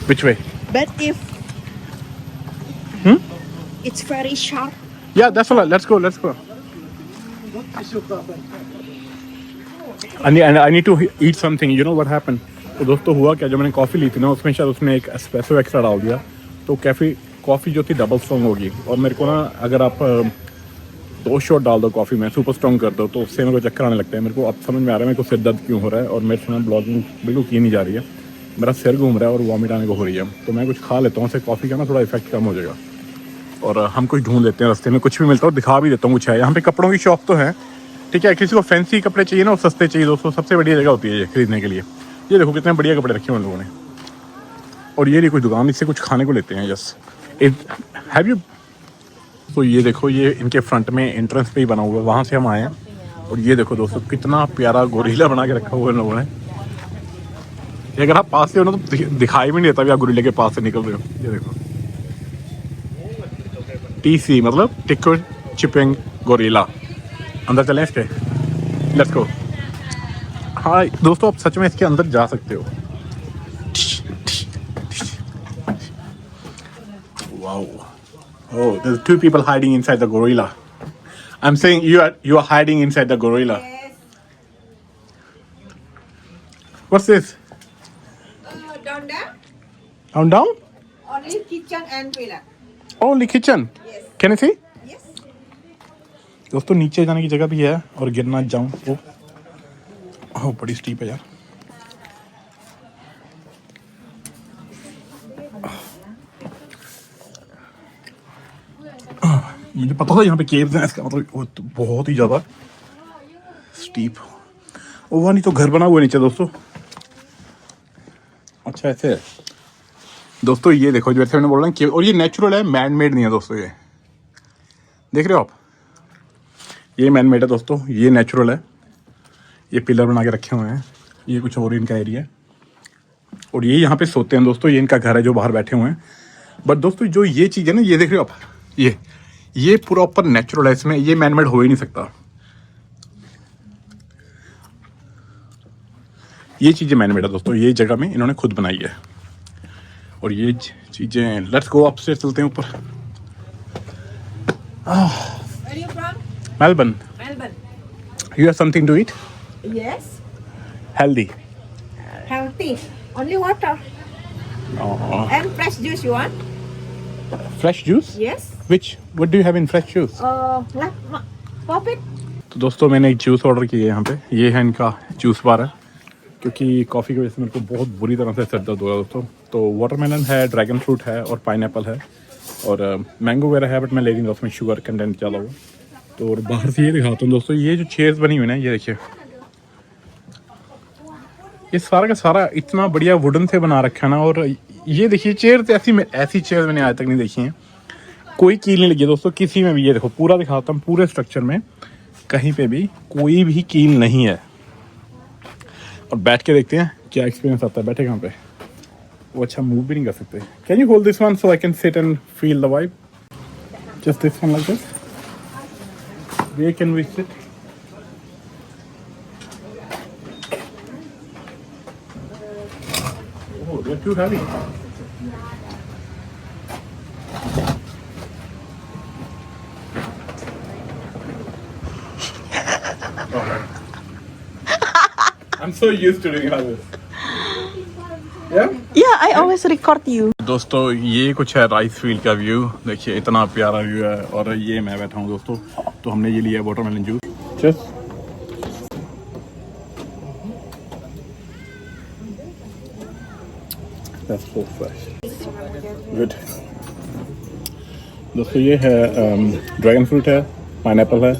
Which way? But if it's very sharp. Yeah, that's all right. Let's go. Let's go. And I need to eat something. You know what happened? तो दोस्तों हुआ क्या, जब मैंने coffee ली थी ना, उसमें शायद उसने एक एस्प्रेसो एक्स्ट्रा डाल दिया, तो कॉफ़ी जो थी डबल स्ट्रॉन्ग होगी। और मेरे को ना, अगर आप 2 शॉट डाल दो कॉफ़ी में, सुपर स्ट्रॉन्ग कर दो, तो उससे मेरे को चक्कर आने लगता है। मेरे को अब समझ में आ रहा है मेरे को सिर दर्द क्यों हो रहा है, और मेरे से ब्लॉगिंग बिल्कुल की नहीं जा रही है, मेरा सिर घूम रहा है और वॉमिट आने को हो रही है। तो मैं कुछ खा लेता हूँ, उससे कॉफ़ी का ना थोड़ा इफेक्ट कम हो जाएगा। और हम कुछ ढूंढ लेते हैं रास्ते में, कुछ भी मिलता है दिखा भी देता हूँ कुछ है। यहाँ पे कपड़ों की शॉप तो है, ठीक है। किसी को फैंसी कपड़े चाहिए ना और सस्ते चाहिए दोस्तों, सबसे बढ़िया जगह होती है ये खरीदने के लिए। ये देखो कितने बढ़िया कपड़े रखे हुए उन लोगों ने। और ये कुछ दुकान, इससे कुछ खाने को लेते हैं। Yes, have you. तो ये देखो, ये इनके फ्रंट में एंट्रेंस पे ही बना हुआ है, वहाँ से हम आए हैं। और ये देखो दोस्तों, कितना प्यारा गोरिल्ला बना के रखा हुआ है इन लोगों ने। अगर आप पास से हो ना तो दिखाई भी नहीं देता भी आप गोरिल्ले के पास से निकल रहे हो। ये देखो, TC मतलब टिकट चिपिंग गोरिल्ला। अंदर चलें इसके, लेट्स गो। हाँ दोस्तों, आप सच में इसके अंदर जा सकते हो। Wow. Oh, there's 2 people hiding inside the gorilla. I'm saying you are hiding inside the gorilla. Yes. What's this? Down there. Down? Only kitchen and toilet. Only kitchen. Yes. Can I see? Yes. दोस्तों नीचे जाने की जगह भी है, और गिरना जाऊं वो बड़ी स्टीप है यार। मुझे पता था यहाँ पे केव्स हैं, इसका मतलब वो तो बहुत ही ज़्यादा स्टीप। वो नहीं तो घर बना हुआ है नीचे दोस्तों। अच्छा ऐसे है दोस्तों, ये देखो जैसे मैंने बोला ना, और ये नेचुरल है, मैन मेड नहीं है दोस्तों। ये देख रहे हो आप, ये मैन मेड है दोस्तों, ये नेचुरल है। ये पिलर बना के रखे हुए हैं, ये कुछ और इनका एरिया है। और ये यहाँ पे सोते हैं दोस्तों, ये इनका घर है जो बाहर बैठे हुए हैं। बट दोस्तों जो ये चीज़ है ना, ये देख रहे हो आप, ये प्रॉपर नेचुरल है, इसमें ये मैन मेड हो ही नहीं सकता। ये चीज़ें मैन मेड है दोस्तों, ये जगह में इन्होंने खुद बनाई है। और ये चीज़ें, लेट्स गो, अप से चलते हैं ऊपर। Where are you from? Melbourne. Melbourne. You have something to eat? Yes. Healthy. Healthy. Only water Oh. and fresh juice. You want? Fresh juice? Yes. What do you have in fresh juice? Pop it. तो दोस्तों मैंने एक juice order किया है यहाँ पे, ये है इनका जूस बार है, क्योंकि कॉफ़ी की वजह से मेरे को बहुत बुरी तरह से सर दर्द हो रहा है दोस्तों। तो वाटरमेलन है, ड्रैगन फ्रूट है और पाइनएप्पल है और मैंगो वगैरह है, बट मैं ले रही हूँ उसमें शुगर कंटेंट ज़्यादा हुआ। तो और बाहर से ये दिखाता हूँ दोस्तों, ये जो चेयर्स बनी हुई ना, ये देखिए, ये सारा का सारा इतना बढ़िया वुडन से बना रखा है ना। और ये देखिए चेयर्स, ऐसी चेयर मैंने आज तक नहीं देखी हैं, कोई कील नहीं लगी है दोस्तों किसी में भी। ये देखो पूरा दिखाता हूँ, पूरे स्ट्रक्चर में कहीं पे भी कोई भी कील नहीं है। और बैठ के देखते हैं क्या एक्सपीरियंस आता है। बैठे कहाँ पे, वो अच्छा मूव भी नहीं कर सकते। Can you hold this one so I can sit and feel the vibe, just this one like this, where can we sit? Oh, they're too heavy. I'm so used to doing like this. Yeah? Yeah, I always record you. दोस्तों ये कुछ है rice field का view, देखिए इतना प्यारा view है। और ये मैं बैठा हूँ दोस्तों, तो हमने ये लिया है watermelon juice. Cheers. That's so fresh. Good. दोस्तों ये है ड्रैगन फ्रूट है, पाइनएप्पल है।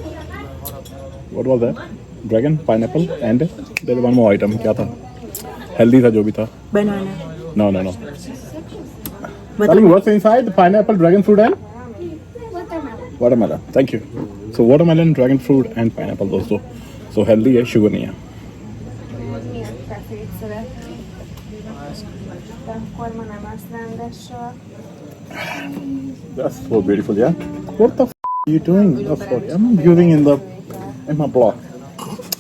What was that? Dragon, pineapple and there one more item, क्या था? हेल्दी था जो भी था। Banana. No, no, no. Tell me what's inside the pineapple, dragon fruit and? Watermelon, thank you. So watermelon, dragon fruit and pineapple दोस्तों। So healthy है, sugar नहीं है। That's so beautiful, yeah. What the are you doing? Oh, sorry, I'm using in my blog.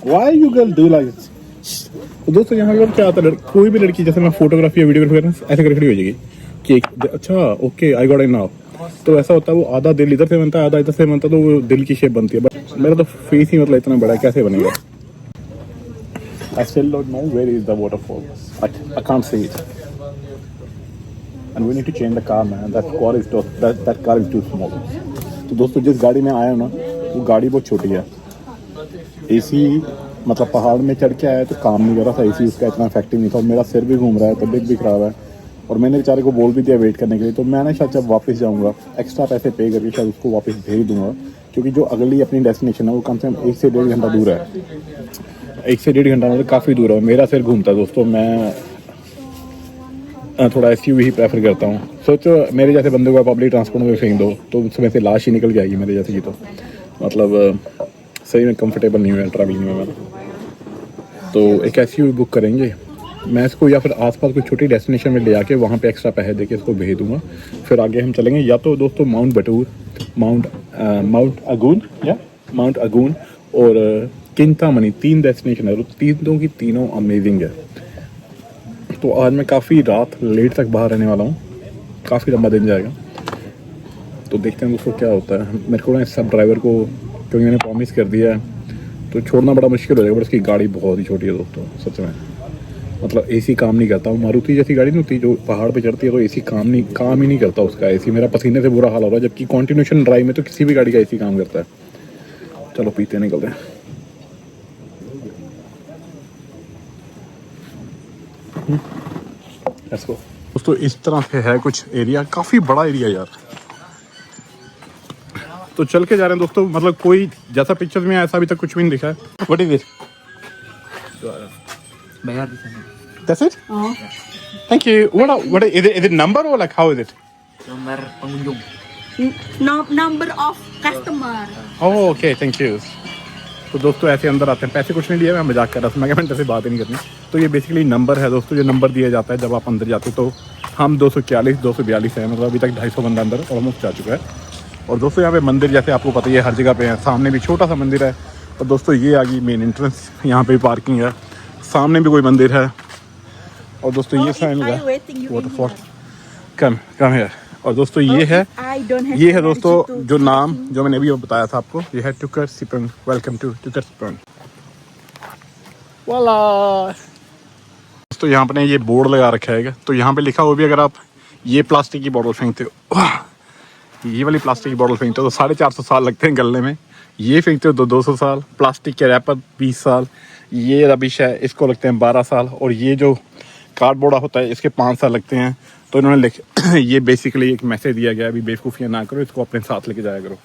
Why you girl do like this? तो दोस्तों यहाँ पर क्या आता है, कोई भी लड़की जैसे मैं फोटोग्राफी या वीडियोग्राफी करना ऐसे करके खड़ी हो जाएगी कि अच्छा okay I got it now. तो ऐसा होता है वो आधा दिल इधर से बनता है आधा इधर से बनता है, तो वो दिल की शेप बनती है। बट मेरा तो फेस ही मतलब इतना बड़ा है, कैसे बनेगा? I still don't know where is the waterfall. I can't see it. And we need to change the car, man. That car is too small. तो दोस्तों जिस गाड़ी में आया हूँ ना, वो गाड़ी बहुत छोटी है। एसी मतलब पहाड़ में चढ़ के आया तो काम नहीं कर रहा था, एसी उसका इतना इफेक्टिव नहीं था। मेरा सिर भी घूम रहा है, तबीयत भी खराब है, और मैंने बेचारे को बोल भी दिया वेट करने के लिए। तो मैं ना शायद जब वापस जाऊँगा एक्स्ट्रा पैसे पे करके शायद उसको वापस भेज दूँगा, क्योंकि जो अगली अपनी डेस्टिनेशन है वो कम से कम 1 से 1.5 घंटा दूर है। 1 से 1.5 घंटा मतलब काफ़ी दूर है। मेरा सिर घूमता है दोस्तों, मैं थोड़ा एसयूवी ही प्रेफर करता हूँ। सोचो मेरे जैसे बंदे को पब्लिक ट्रांसपोर्ट में फेंक दो तो उसमें से लाश ही निकल के आएगी मेरे जैसे की। तो मतलब सही में कंफर्टेबल नहीं हुआ ट्रैवलिंग में मैं। तो एक एसयूवी बुक करेंगे, मैं इसको या फिर आसपास कोई छोटी डेस्टिनेशन में ले आके वहाँ पे एक्स्ट्रा पैसे देके इसको भेज दूँगा। फिर आगे हम चलेंगे या तो दोस्तों माउंट बटूर, माउंट अगून और चिंतामणि। 3 डेस्टिनेशन है, तीनों की तीनों अमेजिंग है। तो आज मैं काफ़ी रात लेट तक बाहर रहने वाला हूँ, काफ़ी लंबा दिन जाएगा। तो देखते हैं दोस्तों क्या होता है। मेरे को ना सब ड्राइवर को, क्योंकि मैंने प्रॉमिस कर दिया है, तो छोड़ना बड़ा मुश्किल हो जाएगा। बट उसकी गाड़ी बहुत ही छोटी है दोस्तों, सच में। मतलब एसी काम नहीं करता। मारुति जैसी गाड़ी नहीं होती जो पहाड़ पे चढ़ती है, तो एसी काम ही नहीं करता उसका एसी। मेरा पसीने से बुरा हाल हो रहा है, जबकि कॉन्टिन्यूशन ड्राइव में तो किसी भी गाड़ी का एसी काम करता है। चलो पीते निकलते हैं। दोस्तों इस तरह से है कुछ एरिया, काफ़ी बड़ा एरिया यार। तो चल के जा रहे हैं दोस्तों, मतलब कोई जैसा पिक्चर्स में ऐसा अभी तक कुछ भी नहीं दिखा है। What is it? That's it? Thank you. What is it number or like how is it? Nomor pengunjung. Number of customer. Oh okay, thank you. तो दोस्तों ऐसे अंदर आते हैं, पैसे कुछ नहीं लिए, मैं मजाक कर रहा था, मैं क्या मैंने से बात ही नहीं करनी। तो ये बेसिकली नंबर है दोस्तों, जो नंबर दिया जाता है जब आप अंदर जाते हो। तो हम 241 242 है, मतलब अभी तक 250 बंदा अंदर ऑलमोस्ट जा चुका है। और दोस्तों यहाँ पे मंदिर जैसे आपको पता ही है हर जगह पे है, सामने भी छोटा सा मंदिर है। और दोस्तों ये आ गई मेन एंट्रेंस, यहाँ पे पार्किंग है, सामने भी कोई मंदिर है। और दोस्तों ये साइन लगा वाटरफॉल, कम हियर। और दोस्तों ये है दोस्तों जो नाम जो मैंने अभी बताया था आपको, ये है टुकर सिपंग। Welcome to टुकर सिपंग। वाला दोस्तों यहाँ पर ये बोर्ड लगा रखा है, तो यहाँ पे लिखा हो भी, अगर आप ये प्लास्टिक की बॉटल फेंकते हो, ये वाली प्लास्टिक की बॉटल फेंकते हो तो 450 साल लगते हैं गलने में। ये फेंकते हो तो 200 साल। प्लास्टिक के रैपर 20 साल। ये रबिश है, इसको लगते हैं 12 साल। और ये जो कार्डबोर्ड होता है इसके 5 साल लगते हैं। तो इन्होंने ये बेसिकली एक मैसेज दिया गया है, अभी बेवकूफ़ियाँ ना करो, इसको अपने साथ लेके जाया करो।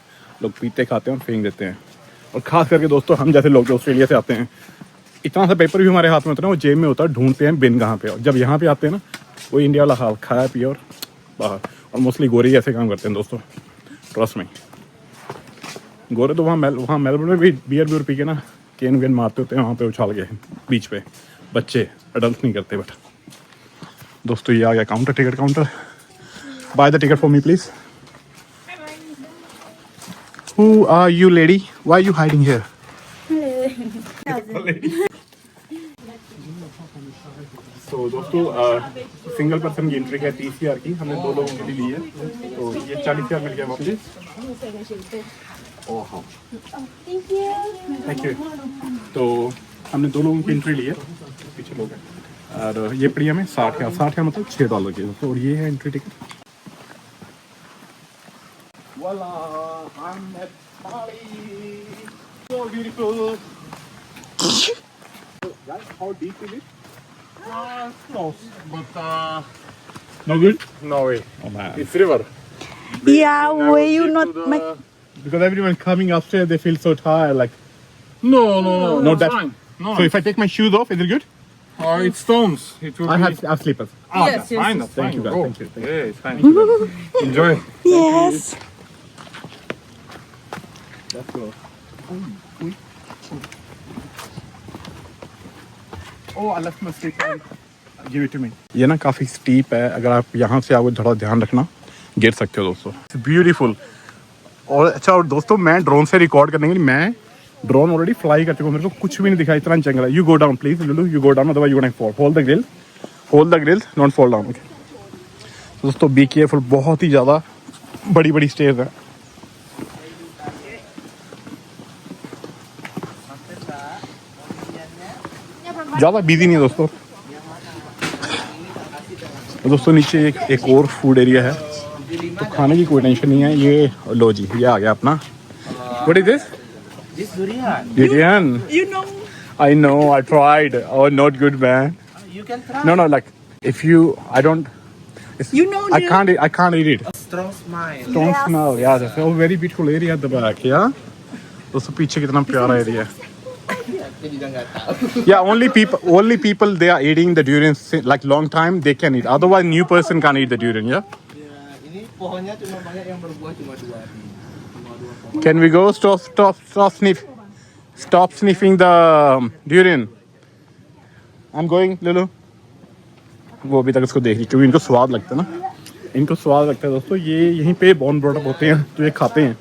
लोग पीते खाते हैं और फेंक देते हैं। और ख़ास करके दोस्तों हम जैसे लोग जो ऑस्ट्रेलिया से आते हैं, इतना सा पेपर भी हमारे हाथ में होता है ना, वो जेब में होता है, ढूंढते हैं बिन कहाँ पे। और जब यहाँ पे आते हैं ना, वो इंडिया वाला हाल, खाया पिया और बाहर। और मोस्टली गोरे ऐसे काम करते हैं दोस्तों, ट्रस्ट में। गोरे तो वहाँ मेलबर्न में भी बियर पी के ना केन वेन मारते होते हैं, वहाँ पे उछाल गए बीच पे। बच्चे अडल्ट नहीं करते। बट दोस्तों ये आ गया counter, ticket counter. Buy the ticket for me please. Who are you lady? Why you hiding here? तो दोस्तों सिंगल पर्सन की एंट्री है 30,000 की, हमने 2 लोगों के लिए ली है। तो ये 40,000 मिल गया वापस। Thank you. तो हमने 2 लोगों की एंट्री ली है, पीछे लोग हैं। और ये पड़ी हमें 60 मतलब $6 की। तो और ये है entry ticket. How deep is it? Close, but no good. No way. Oh man. It's river. Yeah, will you not make? Because everyone coming upstairs, they feel so tired. Like, No, no, that's that- fine. No, so if I take my shoes off, is it good? it's stones. It will I be... have slippers. Ah, Yes, that's yes, fine. yes. That's Thank fine. you, guys. Go. Thank you. Yeah, it's fine. Enjoy. Yes. Let's go. Oh, I left my stick. Give it to me. ये ना काफ़ी steep है, अगर आप यहाँ से आओगे थोड़ा ध्यान रखना, गिर सकते हो दोस्तों. It's beautiful. और अच्छा, और दोस्तों मैं ड्रोन से रिकॉर्ड करने के लिए, मैं ड्रोन ऑलरेडी फ्लाई कर चुका हूँ, मेरे को कुछ भी नहीं दिखाई, इतना जंगल है. You go down please Lulu, you go down, otherwise you gonna fall. Hold the grill, not fall down. दोस्तों बी केयरफुल, बहुत ही ज़्यादा बड़ी बड़ी स्टेयर्स हैं. ज़्यादा बिजी नहीं है दोस्तों. दोस्तों नीचे एक और फूड एरिया है, तो खाने की कोई टेंशन नहीं है. ये लो जी, ये आ गया अपना. What is this? This durian. Durian. You know, I know. I tried. Oh, not good, man. You can try. No, like if you, I don't. you know. I can't eat it. Strong smile. Don't smell. Yeah, that's a very beautiful area at the back. Yeah. दोस्तों पीछे कितना प्यारा area है. Dia juga nggak tahu. Yeah, only people they are eating the durian like long time they can eat. Otherwise, new person can't eat the durian. Yeah. Ya, ini pohonnya cuma banyak yang berbuah cuma 2 hari. Cuma 2 pohon. Can we go stop sniffing the durian? I'm going, Lulu. वो अभी तक इसको देख रही, क्योंकि इनको स्वाद लगता है ना, इनको स्वाद लगता है दोस्तों. ये यहीं पे बॉर्न ब्रॉट अप होते हैं, तो ये खाते हैं.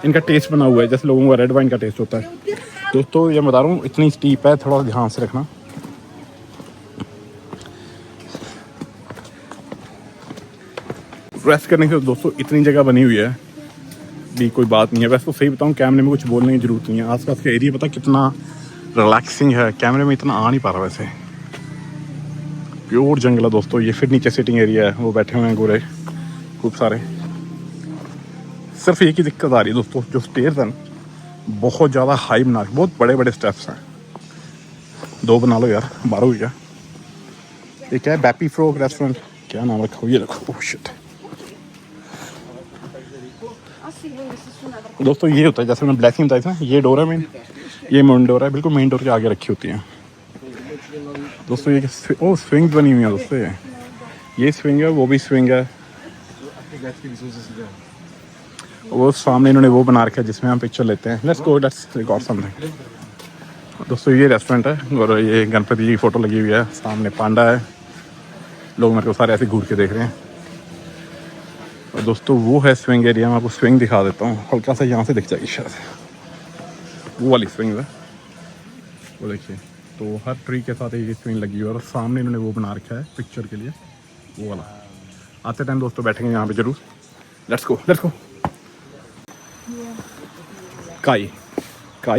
इनका टेस्ट बना हुआ है जैसे लोगों का रेड वाइन का टेस्ट होता है. दोस्तों ये बता रहा हूँ, इतनी स्टीप है, थोड़ा ध्यान से रखना. रेस्ट करने के दोस्तों इतनी जगह बनी हुई है भी कोई बात नहीं है. वैसे तो सही बताऊँ, कैमरे में कुछ बोलने की जरूरत नहीं है. आसपास का एरिया पता कितना रिलैक्सिंग है, कैमरे में इतना आ नहीं पा रहा. वैसे प्योर जंगल है दोस्तों. ये फिर नीचे सिटिंग एरिया है, वो बैठे हुए हैं गोरे खूब सारे. सिर्फ एक ही दिक्कत आ रही है दोस्तों, जो स्टेयर्स हैं बहुत ज़्यादा हाई बना, बहुत बड़े बड़े स्टेप्स हैं. 2 बना लो यार, 12 हो गया. ये क्या है, बैपी फ्रॉग रेस्टोरेंट, क्या नाम रखा हो, ये रखो. Oh shit. दोस्तों ये होता है जैसे मैंने ब्लैसिंग बताई थी ना, ये डोर है मेन, ये मेन डोर है, बिल्कुल मेन डोर के आगे रखी होती हैं दोस्तों. ये ओ स्विंग्स बनी हुई हैं दोस्तों. ये स्विंग है, वो भी स्विंग है. वो सामने इन्होंने वो बना रखा है जिसमें हम पिक्चर लेते हैं. Let's go, let's record something. दोस्तों ये रेस्टोरेंट है और ये गणपति जी की फ़ोटो लगी हुई है. सामने पांडा है, लोग मेरे को सारे ऐसे घूर के देख रहे हैं. और दोस्तों वो है स्विंग एरिया. मैं आपको स्विंग दिखा देता हूँ, हल्का सा यहाँ से दिख जाएगी शायद, वो वाली स्विंग है, वो देखिए. तो हर ट्री के साथ एक स्विंग लगी हुई है और सामने इन्होंने वो बना रखा है पिक्चर के लिए, वो वाला. आते टाइम दोस्तों बैठेंगे यहाँ पे जरूर. Let's go. काई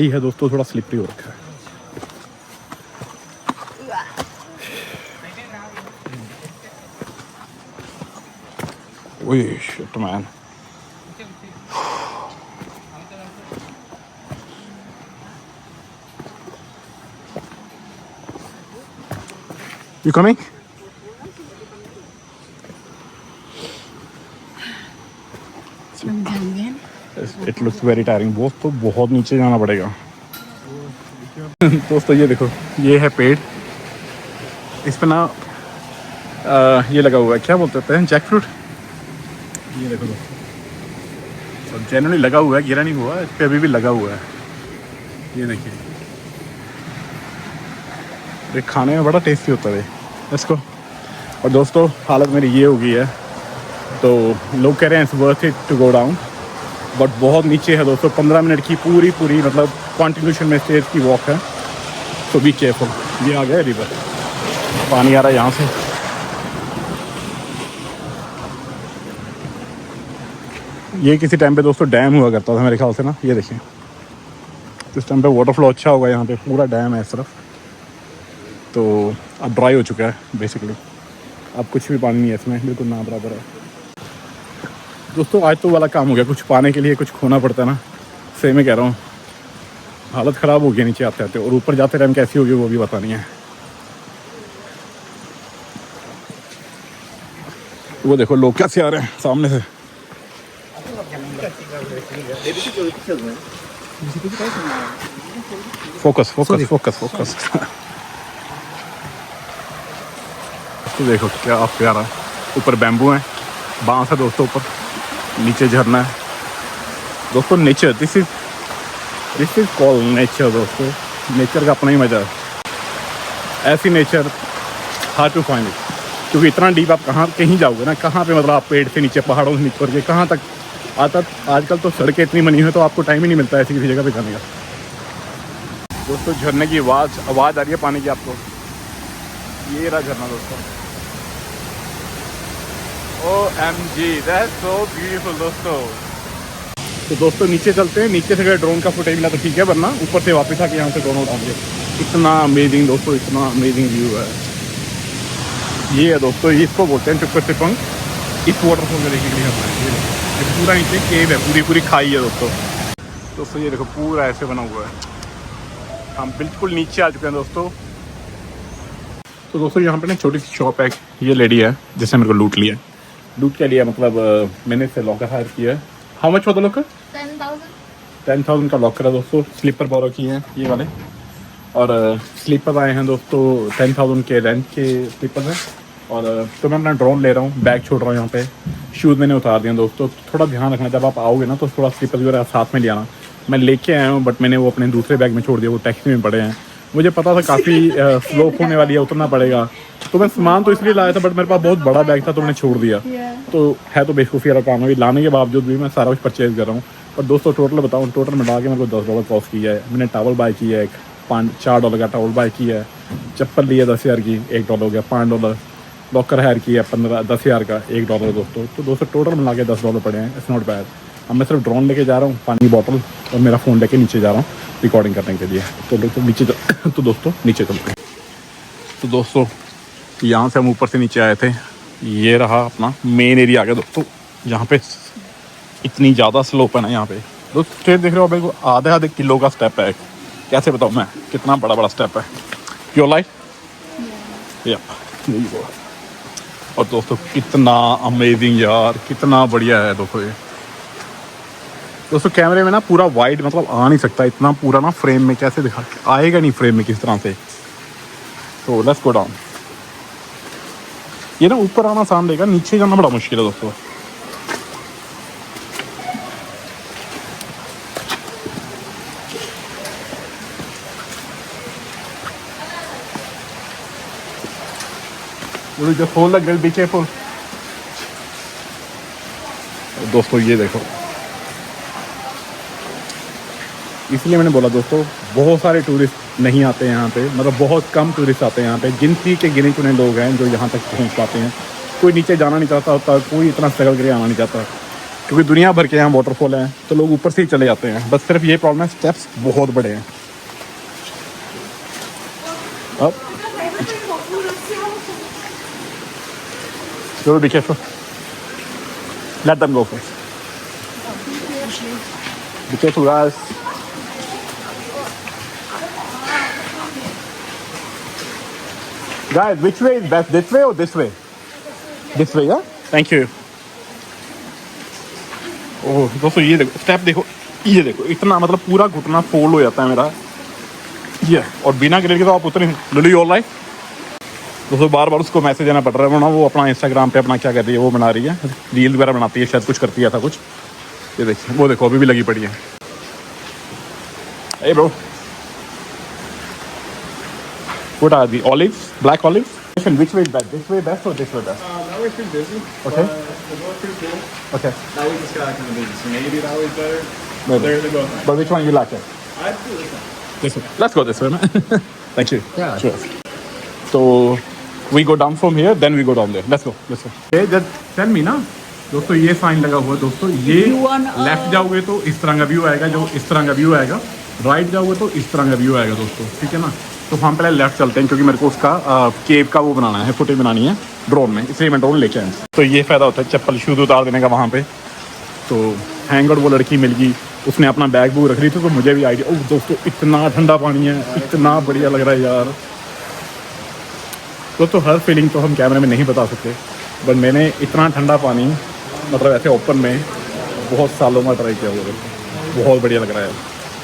है दोस्तों, थोड़ा स्लिपरी हो रखा है. ओए shit man. You coming? It looks very tiring. बहुत नीचे जाना पड़ेगा. दोस्तों ये देखो, ये है पेड़, इस पे ना ये लगा हुआ है, क्या बोलते हैं, जैक फ्रूट. ये देखो दोस्तों, सब जेन्युइनली लगा हुआ है, गिरा नहीं हुआ, इस पे अभी भी लगा हुआ है. ये देखिए, ये खाने में बड़ा टेस्टी होता है इसको. और दोस्तों हालत मेरी ये हो गई है, तो लोग कह रहे हैं it's worth it to go down, but बहुत नीचे है दोस्तों. 15 मिनट की पूरी मतलब कॉन्टिन्यूशन में स्टेज की वॉक है, तो बी केयरफुल. ये आ गया रिवर, पानी आ रहा है यहाँ से. ये किसी टाइम पे दोस्तों डैम हुआ करता था मेरे ख्याल से ना. ये देखिए, इस टाइम पे वाटर फ्लो अच्छा होगा, यहाँ पे पूरा डैम है इस तरफ. तो अब ड्राई हो चुका है बेसिकली, अब कुछ भी पानी नहीं है इसमें, बिल्कुल ना बराबर है. दोस्तों आज तो वाला काम हो गया, कुछ पाने के लिए कुछ खोना पड़ता है ना. सही में कह रहा हूँ, हालत ख़राब हो गई नीचे आते आते, और ऊपर जाते टाइम कैसी होगी वो भी पता नहीं है. वो देखो लोग कैसे आ रहे हैं सामने से. फोकस. तो देखो क्या प्यारा है, ऊपर बैम्बू है, बांस है दोस्तों, ऊपर नीचे झरना है दोस्तों. Nature, this is this is called nature दोस्तों। नेचर का अपना ही मजा है। ऐसी nature hard to find it, क्योंकि इतना डीप आप कहाँ कहीं जाओगे ना, कहाँ पे मतलब आप पेड़ से नीचे पहाड़ों से नीचे के कहाँ तक आता। आजकल तो सड़कें इतनी बनी हुई है तो आपको टाइम ही नहीं मिलता ऐसी किसी जगह पे जाने का। दोस्तों झरने की आवाज़ आ रही है पानी की आपको। ये रहा झरना दोस्तों। OMG, that's so beautiful दोस्तों। तो दोस्तों नीचे चलते हैं। नीचे से अगर ड्रोन का फुटेज मिला तो ठीक है, वरना ऊपर से वापस आके यहाँ से ड्रोन उठाएंगे। इतना अमेजिंग दोस्तों, इतना अमेजिंग व्यू है। ये है दोस्तों, इसको बोलते हैं चुप्पर सिपंग। इस वाटरफॉल में देखने के लिए हम आए। ये पूरा नीचे केव है, पूरी खाई है दोस्तों। ये देखो पूरा ऐसे बना हुआ है। हम बिल्कुल नीचे आ चुके हैं दोस्तों। तो दोस्तों यहाँ पे ना छोटी सी शॉप है। ये लेडी है जिसने मेरे को लूट लिया। लूट क्या लिया मतलब मैंने इससे लॉकर हायर किया है। How much for the locker? 10,000 का लॉकर है दोस्तों। स्लीपर बोरो किए हैं ये वाले, और स्लीपर आए हैं दोस्तों 10,000 के रेंट के स्लीपर हैं। और तो मैं अपना ड्रोन ले रहा हूँ, बैग छोड़ रहा हूँ यहाँ पे। शूज़ मैंने उतार दिए दोस्तों। थोड़ा ध्यान रखना जब आप आओगे ना, तो थोड़ा स्लीपर वगैरह साथ में ले आना। मैं लेके आया हूँ बट मैंने वो अपने दूसरे बैग में छोड़ दिया, वो टैक्सी में पड़े हैं। मुझे पता था काफ़ी स्लोप होने वाली है, उतरना पड़ेगा, तो मैं सामान तो इसलिए लाया था, बट मेरे पास बहुत बड़ा बैग था तो मैंने छोड़ दिया। तो है तो बेवकूफ़ी वाला काम है। लाने के बावजूद भी मैं सारा कुछ परचेज़ कर रहा हूँ। पर दोस्तों टोटल बताऊँ, टोटल मिला के मेरे को $10 कॉस्ट किया है। मैंने टावल बाय किया है, $4 का टावल बाय किया है। चप्पल लिया 10,000 की, $1 हो गया, $5। लॉकर हायर किया 10,000 का, $1 दोस्तों। तो दोस्तों टोटल मिला के $10 पड़े हैं। It's not bad. अब मैं सिर्फ ड्रोन लेके जा रहा हूँ, पानी की बॉटल और मेरा फ़ोन लेके नीचे जा रहा हूँ रिकॉर्डिंग करने के लिए। तो दोस्तों नीचे चलते हैं। तो दोस्तों यहाँ से हम ऊपर से नीचे आए थे। ये रहा अपना मेन एरिया आ गया दोस्तों। यहाँ पे इतनी ज़्यादा स्लोप है ना यहाँ पे दोस्तों। स्टेप देख रहे हो, मेरे को आधे किलो का स्टेप है। कैसे बताऊँ मैं, कितना बड़ा स्टेप है। योर लाइफ या। और दोस्तों कितना अमेजिंग यार, कितना बढ़िया है दोस्तों। ये दोस्तों कैमरे में ना पूरा वाइड मतलब आ नहीं सकता, इतना पूरा ना फ्रेम में कैसे दिखा आएगा नहीं फ्रेम में किस तरह से। तो लेट्स गो डाउन। ये ना ऊपर आना आसान रहेगा, नीचे जाना बड़ा मुश्किल है दोस्तों। just hold the grill, be careful। दोस्तों ये देखो, इसलिए मैंने बोला दोस्तों बहुत सारे टूरिस्ट नहीं आते हैं यहाँ पे, मतलब बहुत कम टूरिस्ट आते हैं यहाँ पे। गिनती के गिने चुने लोग हैं जो यहाँ तक पहुँच पाते हैं। कोई नीचे जाना नहीं चाहता होता, कोई इतना स्ट्रगल करके आना नहीं चाहता, क्योंकि दुनिया भर के यहाँ वाटरफॉल हैं तो लोग ऊपर से ही चले जाते हैं। बस सिर्फ ये प्रॉब्लम है, स्टेप्स बहुत बड़े हैं। अब चलो be careful, let them go first, be careful guys। Guys, which way is best, this way or this way? This way, yeah? Thank you। ओह दोस्तों ये देखो स्टेप, देखो ये देखो, इतना मतलब पूरा घुटना फोल्ड हो जाता है मेरा ये। और बिना गिरे के तो आप उतने लुली योर लाइफ। दोस्तों बार बार उसको मैसेज देना पड़ रहा है, वरना वो अपना इंस्टाग्राम पे अपना क्या कर रही है, वो बना रही है, रील वगैरह बनाती है शायद, कुछ करती है ऐसा कुछ। ये देखिए वो देखो अभी भी लगी पड़ी है। Hey bro, what are the olives? Black olives? Which way is best? This way best or this way best? That way's too busy. Okay. The boat's too cool. Okay. That way just got kind of busy, so maybe that way's better. Maybe. They're both nice. But which one you like it? I'd do this one. This way. Let's go this way, man। Thank you। Yeah. Sure। So we go down from here, then we go down there। Let's go this way। Okay, just tell me ना दोस्तों, ये sign लगा हुआ है दोस्तों। ये left जाओगे तो इस तरह का व्यू आएगा, जो इस तरह का व्यू आएगा। राइट जाओगे तो इस तरह का व्यू आएगा दोस्तों, ठीक है ना। तो हम पहले लेफ्ट चलते हैं, क्योंकि मेरे को उसका केव का वो बनाना है, फुटेज बनानी है ड्रोन में, इसलिए मैं ड्रोन लेके आया। तो ये फ़ायदा होता है चप्पल शूज़ उतार देने का वहाँ पे। तो हैंगआउट वो लड़की मिल गई, उसने अपना बैग वूग रख ली थी, तो मुझे भी आइडिया। ओह दोस्तों इतना ठंडा पानी है, इतना बढ़िया लग रहा है यार। दोस्तों हर फीलिंग तो हम कैमरे में नहीं बता सकते, बट मैंने इतना ठंडा पानी मतलब ऐसे ओपन में बहुत सालों में ट्राई किया हुआ है। बहुत बढ़िया लग रहा है,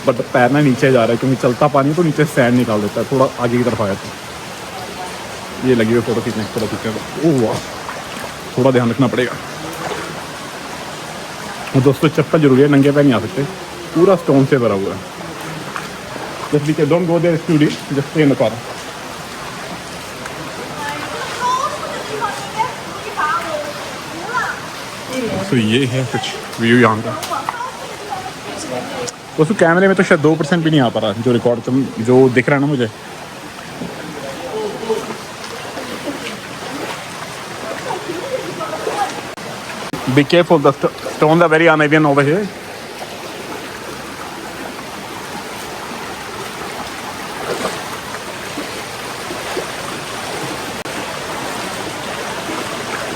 बट तैरना नीचे जा रहा है, क्योंकि चलता पानी तो नीचे सैंड निकाल देता है, थोड़ा आगे की तरफ आया था। ये लगी हुई फोटो खींचने। ओह वाह, थोड़ा ध्यान रखना पड़ेगा। और दोस्तों चप्पल जरूरी है, नंगे पैर नहीं आ सकते, पूरा स्टोन से भरा हुआ है। Just be careful. Don't go there. It's too deep. Just stay in the car. तो ये है कुछ व्यू यहाँ का। दोस्तों कैमरे में तो शायद 2% भी नहीं आ पा रहा जो रिकॉर्ड जो दिख रहा है ना मुझे। Be careful, the stones are very uneven over here.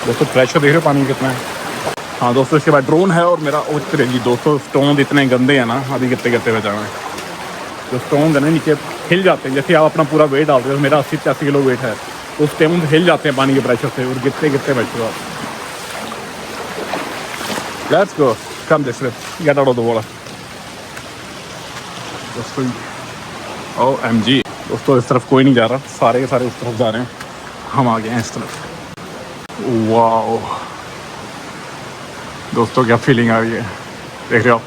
दोस्तों प्रेशर देख रहे हो पानी कितना है। हाँ दोस्तों इसके बाद ड्रोन है और मेरा उतर जी। दोस्तों स्टोन इतने गंदे हैं ना, अभी गिरते गिरते बचाना है। जो स्टोन है ना नीचे हिल जाते हैं, जैसे आप अपना पूरा वेट डालते हो, मेरा 80-85 किलो वेट है, तो स्टोन हिल जाते हैं पानी के प्रेशर से और गिरते गिरते बचते हो आप। Let's go. Come this way. Get out of the water. दोस्तों OMG। दोस्तों इस तरफ कोई नहीं जा रहा, सारे के सारे उस तरफ जा रहे हैं, हम आ गए हैं इस तरफ। वाओ दोस्तों क्या फीलिंग आ रही है, देख रहे हो आप।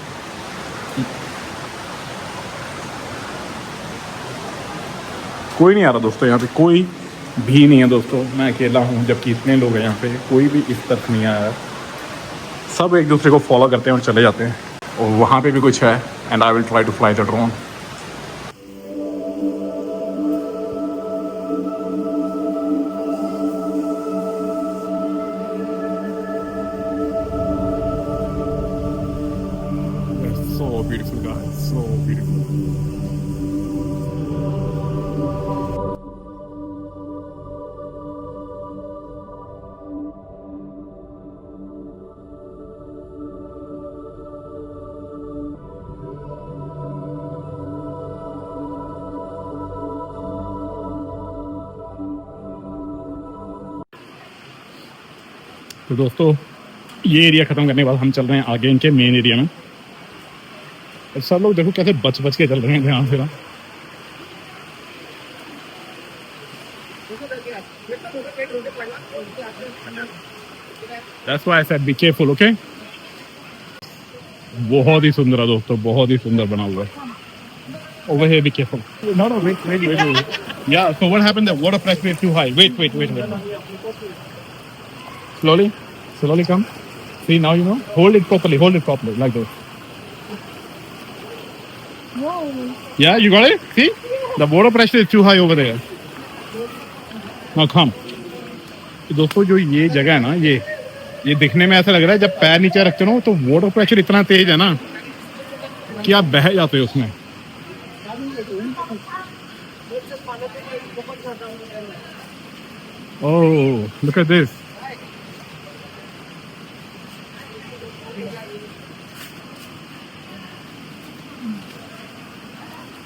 कोई नहीं आ रहा दोस्तों, यहाँ पे कोई भी नहीं है दोस्तों। मैं अकेला हूँ, जबकि इतने लोग हैं यहाँ पे, कोई भी इस तरफ नहीं आया। सब एक दूसरे को फॉलो करते हैं और चले जाते हैं। और वहाँ पे भी कुछ है, and I will try to fly the drone. So beautiful guys, so beautiful. तो दोस्तों ये एरिया ख़त्म करने के बाद हम चल रहे हैं आगे इनके मेन एरिया में। और सब लोग देखो कैसे बच बच के चल रहे हैं ध्यान से ना। That's why I said be careful, okay? बहुत ही सुंदर है दोस्तों, बहुत ही सुंदर बना हुआ है। Over here, be careful. No, wait. Yeah, so what happened? The water pressure is too high. Wait. Slowly come. See, now you know. Hold it properly, like this. Whoa. Yeah, you got it? See? The water pressure is too high over there. Now come. दोस्तों जो ये जगह है ना, ये दिखने में ऐसा लग रहा है, जब पैर नीचे रखते हो तो वाटर प्रेशर इतना तेज है ना कि आप बह जाते हो उसमें। Oh, look at this.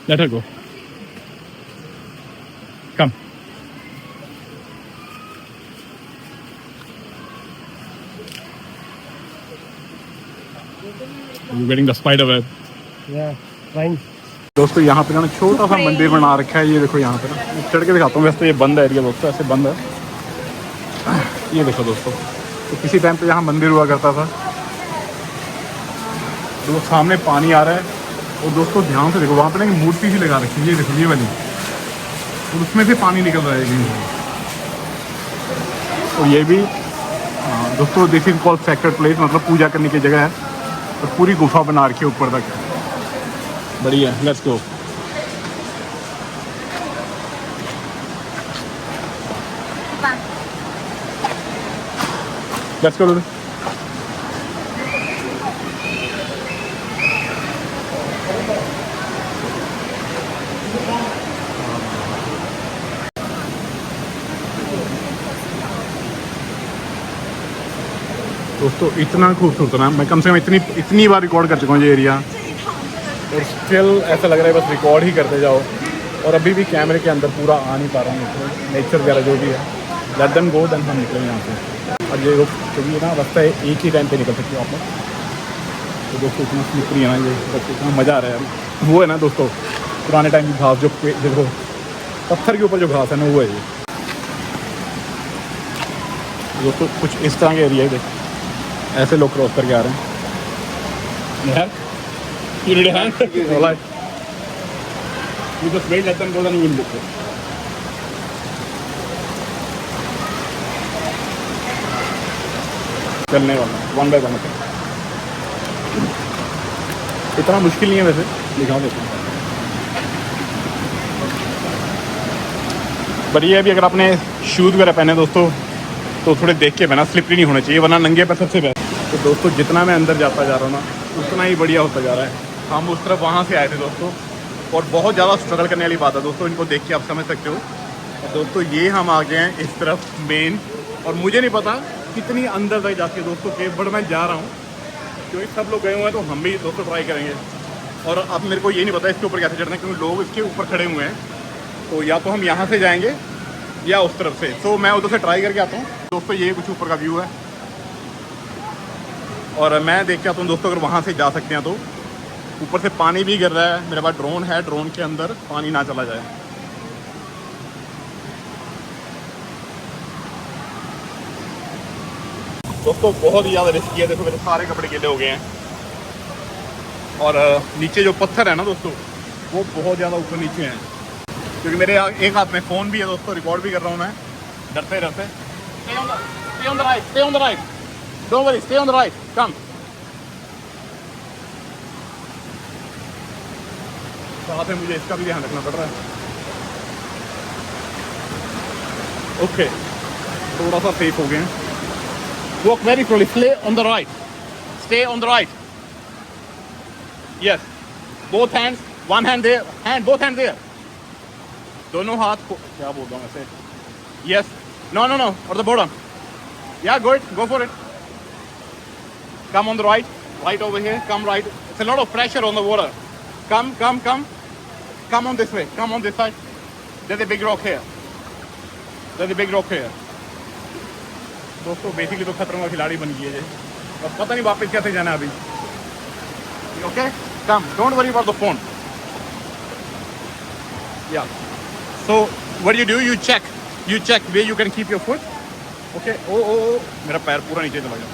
Let her go. Come. You're getting the spider web. Yeah, fine. दोस्तों यहाँ पे ना छोटा सा मंदिर बना रखा है। ये देखो यहाँ पे ना, चढ़ के दिखाता हूँ। वैसे तो ये बंद है एरिया दोस्तों, ऐसे बंद है। ये देखो दोस्तों, तो किसी टाइम पे यहाँ मंदिर हुआ करता था। तो सामने पानी आ रहा है और दोस्तों ध्यान से देखो, वहाँ पे ना एक मूर्ति सी लगा रखी है, ये देखो ये वाली, और उसमें से पानी निकल रहा है। और ये भी दोस्तों this is called sacred place, मतलब पूजा करने की जगह है। और पूरी गुफा बना रखी है ऊपर तक, बढ़िया। Let's go. Let's go. दोस्तों इतना खूबसूरत ना, मैं कम से कम इतनी बार रिकॉर्ड कर चुका हूँ ये एरिया, और स्टिल ऐसा लग रहा है बस रिकॉर्ड ही करते जाओ। और अभी भी कैमरे के अंदर पूरा आ नहीं पा रहा हूँ, नेचर वगैरह जो भी है। लेट देम गो, देन हम निकलेंगे यहाँ से। और ये क्योंकि ना रास्ता है, एक ही टाइम पे निकल सकते हो आप लोग। तो दोस्तों इतना स्लिपरी है ना ये, बस इतना मज़ा आ रहा है। वो है ना दोस्तों पुराने टाइम की घास, जो देखो पत्थर के ऊपर जो घास है ना, वो है ये दोस्तों। कुछ इस तरह के एरिया है, देखो ऐसे लोग क्रॉस करके आ रहे हैं। You need a hand? You just wait, let them go, then you will book it. चलने वाला 1 by 1 होता है। इतना मुश्किल नहीं है वैसे, दिखा देते हैं। पर ये अभी अगर आपने शूज़ वगैरह पहने दोस्तों तो थोड़े देख के पहना, स्लिपरी नहीं होना चाहिए, वरना नंगे पैर सबसे बेस्ट। तो दोस्तों जितना मैं अंदर जाता जा रहा हूँ ना उतना ही बढ़िया होता जा रहा है। हम उस तरफ वहाँ से आए थे दोस्तों, और बहुत ज़्यादा स्ट्रगल करने वाली बात है दोस्तों, इनको देख के आप समझ सकते हो। और दोस्तों ये हम आ गए हैं इस तरफ मेन, और मुझे नहीं पता कितनी अंदर तक जाके दोस्तों केव, बट मैं जा रहा हूँ क्योंकि सब लोग गए हुए हैं, तो हम भी दोस्तों ट्राई करेंगे। और अब मेरे को ये नहीं पता इसके ऊपर कैसे चढ़ना है, क्योंकि लोग इसके ऊपर खड़े हुए हैं, तो या तो हम यहाँ से जाएंगे या उस तरफ से। तो मैं उधर से ट्राई करके आता हूँ दोस्तों। ये कुछ ऊपर का व्यू है, और मैं देख के आता हूँ दोस्तों अगर वहाँ से जा सकते हैं तो। ऊपर से पानी भी गिर रहा है, मेरे पास ड्रोन है, ड्रोन के अंदर पानी ना चला जाए। दोस्तों बहुत ही ज़्यादा रिस्की है, देखो मेरे सारे कपड़े गीले हो गए हैं, और नीचे जो पत्थर है ना दोस्तों वो बहुत ज़्यादा ऊपर नीचे हैं, क्योंकि मेरे एक हाथ में फ़ोन भी है दोस्तों, रिकॉर्ड भी कर रहा हूँ मैं डरते डरते। Stay on the right, stay on the right. Don't worry, stay on the right. Come. साथ में मुझे इसका भी ध्यान रखना पड़ रहा है। ओके, थोड़ा सा सेफ हो गए हैं। Walk very slowly. Stay on the right. Stay on the right. Yes. Both hands. One hand there. Both hands there. दोनों हाथ को क्या बोल रहा हूँ ऐसे? Yes. No. Or the bottom. Yeah, good. Go for it. Come on the right. Right over here. Come right. It's a lot of pressure on the water. Come. Come on this way. Come on this side. There's a big rock here. दोस्तों basically तो खतरों का खिलाड़ी बन गई है ये, अब पता नहीं वापस कैसे जाना है अभी। Okay, come, don't worry about the phone. Yeah so what you do, you check way you can keep your foot. Okay, ओ मेरा पैर पूरा नीचे चला गया।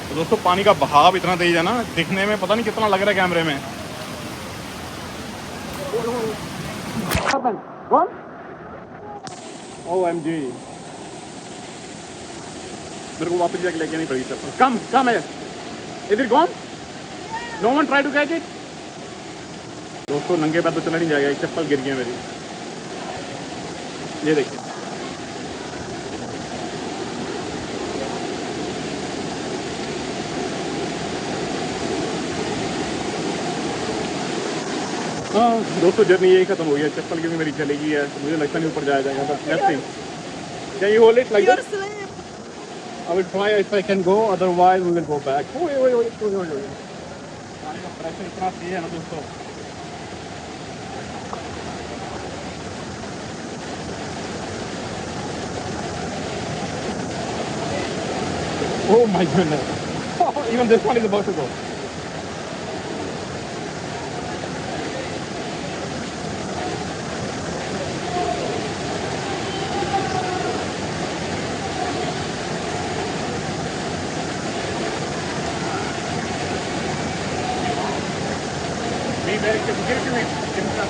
तो दोस्तों पानी का बहाव इतना तेज है ना, दिखने में पता नहीं कितना लग रहा है कैमरे में। OMG, मेरे को वापस जाके लेके नहीं पड़ी चप्पल। कम है, इधर gone, no one try to catch it. दोस्तों नंगे पैर तो चला नहीं जाएगा, एक चप्पल गिर गई मेरी, ये देखिए। हाँ दोस्तों जर्नी यही खत्म हो गई है, चप्पल की भी मेरी चलेगी है, तो मुझे लगता नहीं ऊपर जाया जाएगा। बस let's see, can you hold it like You're this? asleep. I will try if I can go, otherwise we will go back. Wait. पानी का प्रेशर इतना तेज है ना दोस्तों। Oh my goodness. Even this one is about to go. Be very careful. Give it to me. Give me that.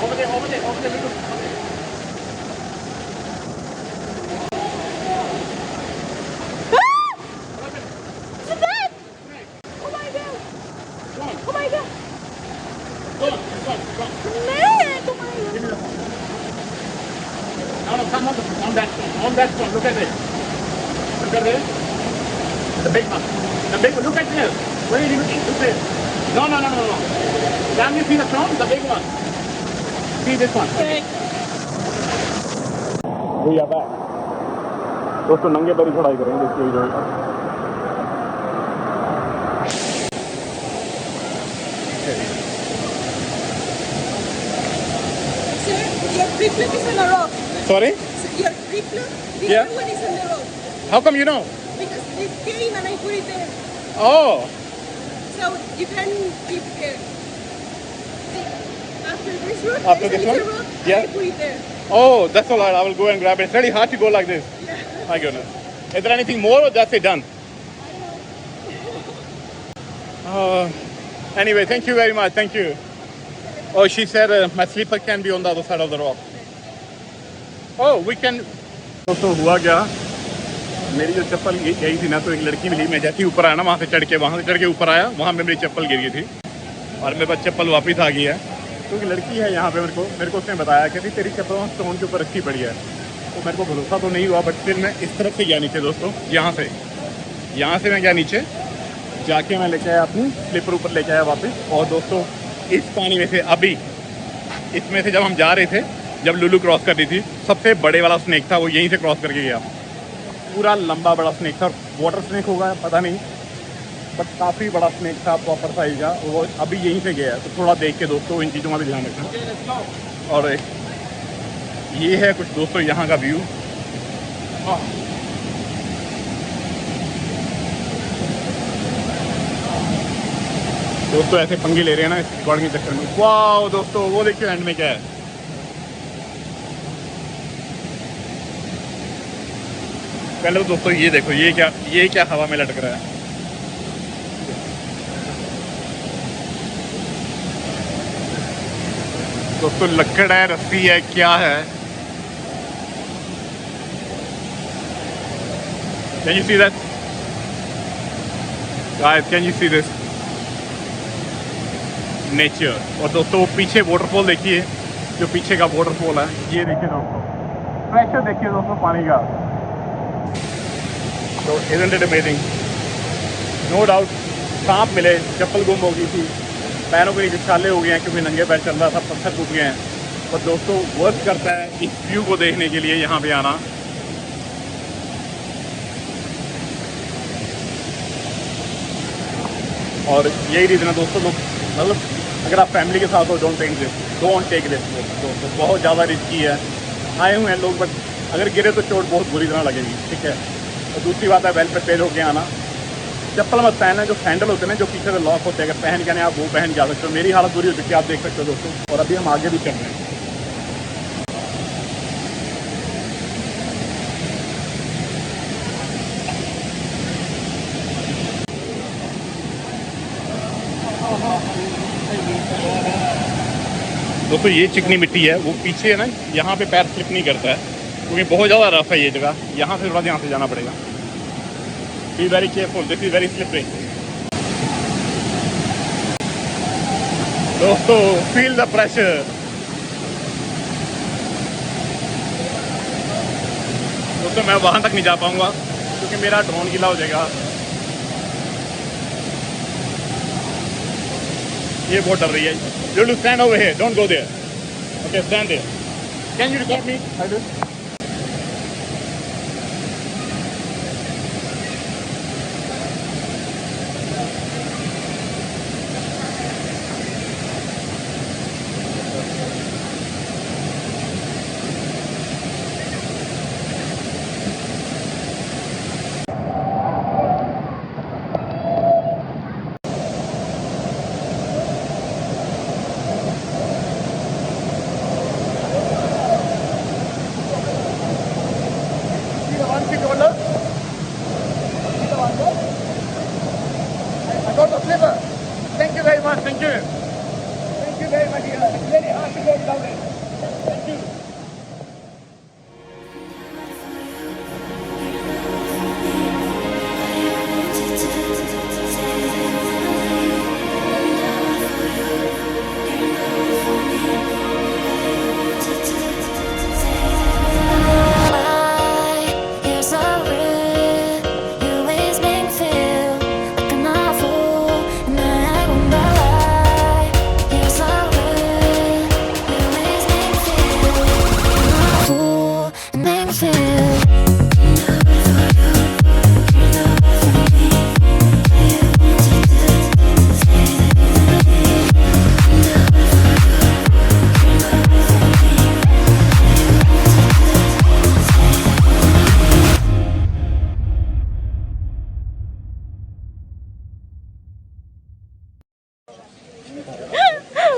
Over there, little. No, come on that one. Look at this. Look at this. The big one. Look at this. Where are you looking? Look at this. No. Can you see the front? The big one. See this one. We are back. दोस्तों नंगे पैर चढ़ाई करेंगे देखिए इधर। Your reflect is on a rock. Sorry? Your reflect, the Yeah. other one is on the rock. How come you know? Because it came and I put it there. Oh. So you can keep there. After this rock, After there's this a little one? rock, Yeah. and I put it there. Oh, that's all right. I will go and grab it. It's really hard to go like this. My goodness. Is there anything more or that's it done? Anyway, thank you very much. Thank you. Oh, she said my slipper can be on the other side of the rock. Oh, we can. दोस्तों हुआ क्या, मेरी जो चप्पल गई थी ना, तो एक लड़की मिली, मैं जैसे ही ऊपर आया ना, वहाँ से चढ़ के ऊपर आया, वहाँ पे मेरी चप्पल गिर गई थी और मेरे पास चप्पल वापस आ गई है। क्योंकि लड़की है यहाँ पे, मेरे को उसने बताया कि तेरी चप्पल वहाँ स्टोन के ऊपर रखी पड़ी है। तो मेरे को भरोसा तो नहीं हुआ, बट फिर मैं इस तरफ से गया नीचे दोस्तों, यहाँ से मैं गया नीचे, जाके मैं लेके आया अपनी स्लीपर ऊपर लेके आया वापस। और दोस्तों इस पानी में से अभी, इसमें से जब हम जा रहे थे, जब लुलू क्रॉस कर रही थी, सबसे बड़े वाला स्नेक था, वो यहीं से क्रॉस करके गया। पूरा लंबा बड़ा स्नेक था, वाटर स्नेक होगा पता नहीं, बट काफ़ी बड़ा स्नेक था, प्रॉपर साइज का। वो अभी यहीं से गया है, तो थोड़ा देख के दोस्तों इन चीज़ों का भी ध्यान रखना। और ये है कुछ दोस्तों यहाँ का व्यू। दोस्तों ऐसे पंगे ले रहे हैं ना इस रिकॉर्डिंग के चक्कर में। वाह दोस्तों, वो देखिए एंड में क्या है। पहले तो दोस्तों ये देखो, ये क्या हवा में लटक रहा है। दोस्तों लकड़ है, रस्सी है, क्या है? Can you see that? Guys, can you see this? Nature। और दोस्तों पीछे वाटरफॉल देखिए, जो पीछे का वाटरफॉल है, ये देखिए दोस्तों, प्रेशर देखिए दोस्तों पानी का। तो isn't it amazing? No doubt सांप मिले, चप्पल गुम हो गई थी, पैरों के नीचे छाले हो गए हैं क्योंकि नंगे पैर चल रहा था, पत्थर टूट गए हैं। पर दोस्तों वर्क करता है इस व्यू को देखने के लिए यहाँ पे आना। और यही रीज़न है दोस्तों, लोग मतलब अगर आप फैमिली के साथ हो, डोंट टेक दिस दोस्तों, बहुत ज़्यादा रिस्की है। आए हुए हैं लोग, बट अगर गिरे तो चोट बहुत बुरी तरह लगेगी, ठीक है। और दूसरी बात है वेल प्रिपेयर होके आना। चप्पल मत पहनना, जो सैंडल होते हैं ना, जो पीछे से लॉक होते हैं, अगर पहन के आने आप वो पहन के आ सकते हो। मेरी हालत बुरी हो चुकी है, आप देख सकते हो दोस्तों। और अभी हम आगे भी चल रहे हैं। दोस्तों ये चिकनी मिट्टी है, वो पीछे है ना, यहाँ पे पैर स्लिप नहीं करता है क्योंकि बहुत ज़्यादा रफ है ये जगह। यहाँ से थोड़ा ध्यान से जाना पड़ेगा। Be very careful, this is very slippery. दोस्तों फील द प्रेशर। दोस्तों मैं वहाँ तक नहीं जा पाऊँगा क्योंकि मेरा ड्रोन गीला हो जाएगा। ये बहुत डर रही है। You have to stand over here. Don't go there. Okay, stand there. Can you record me? I do. Thank you very much. Thank you. Thank you very much. It's very hard to get down there. Thank you.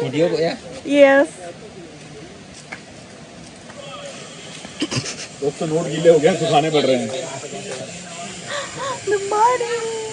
Video kok ya? Yes. दोस्तों note गीले हो गए, सुखाने पड़ रहे हैं। The money.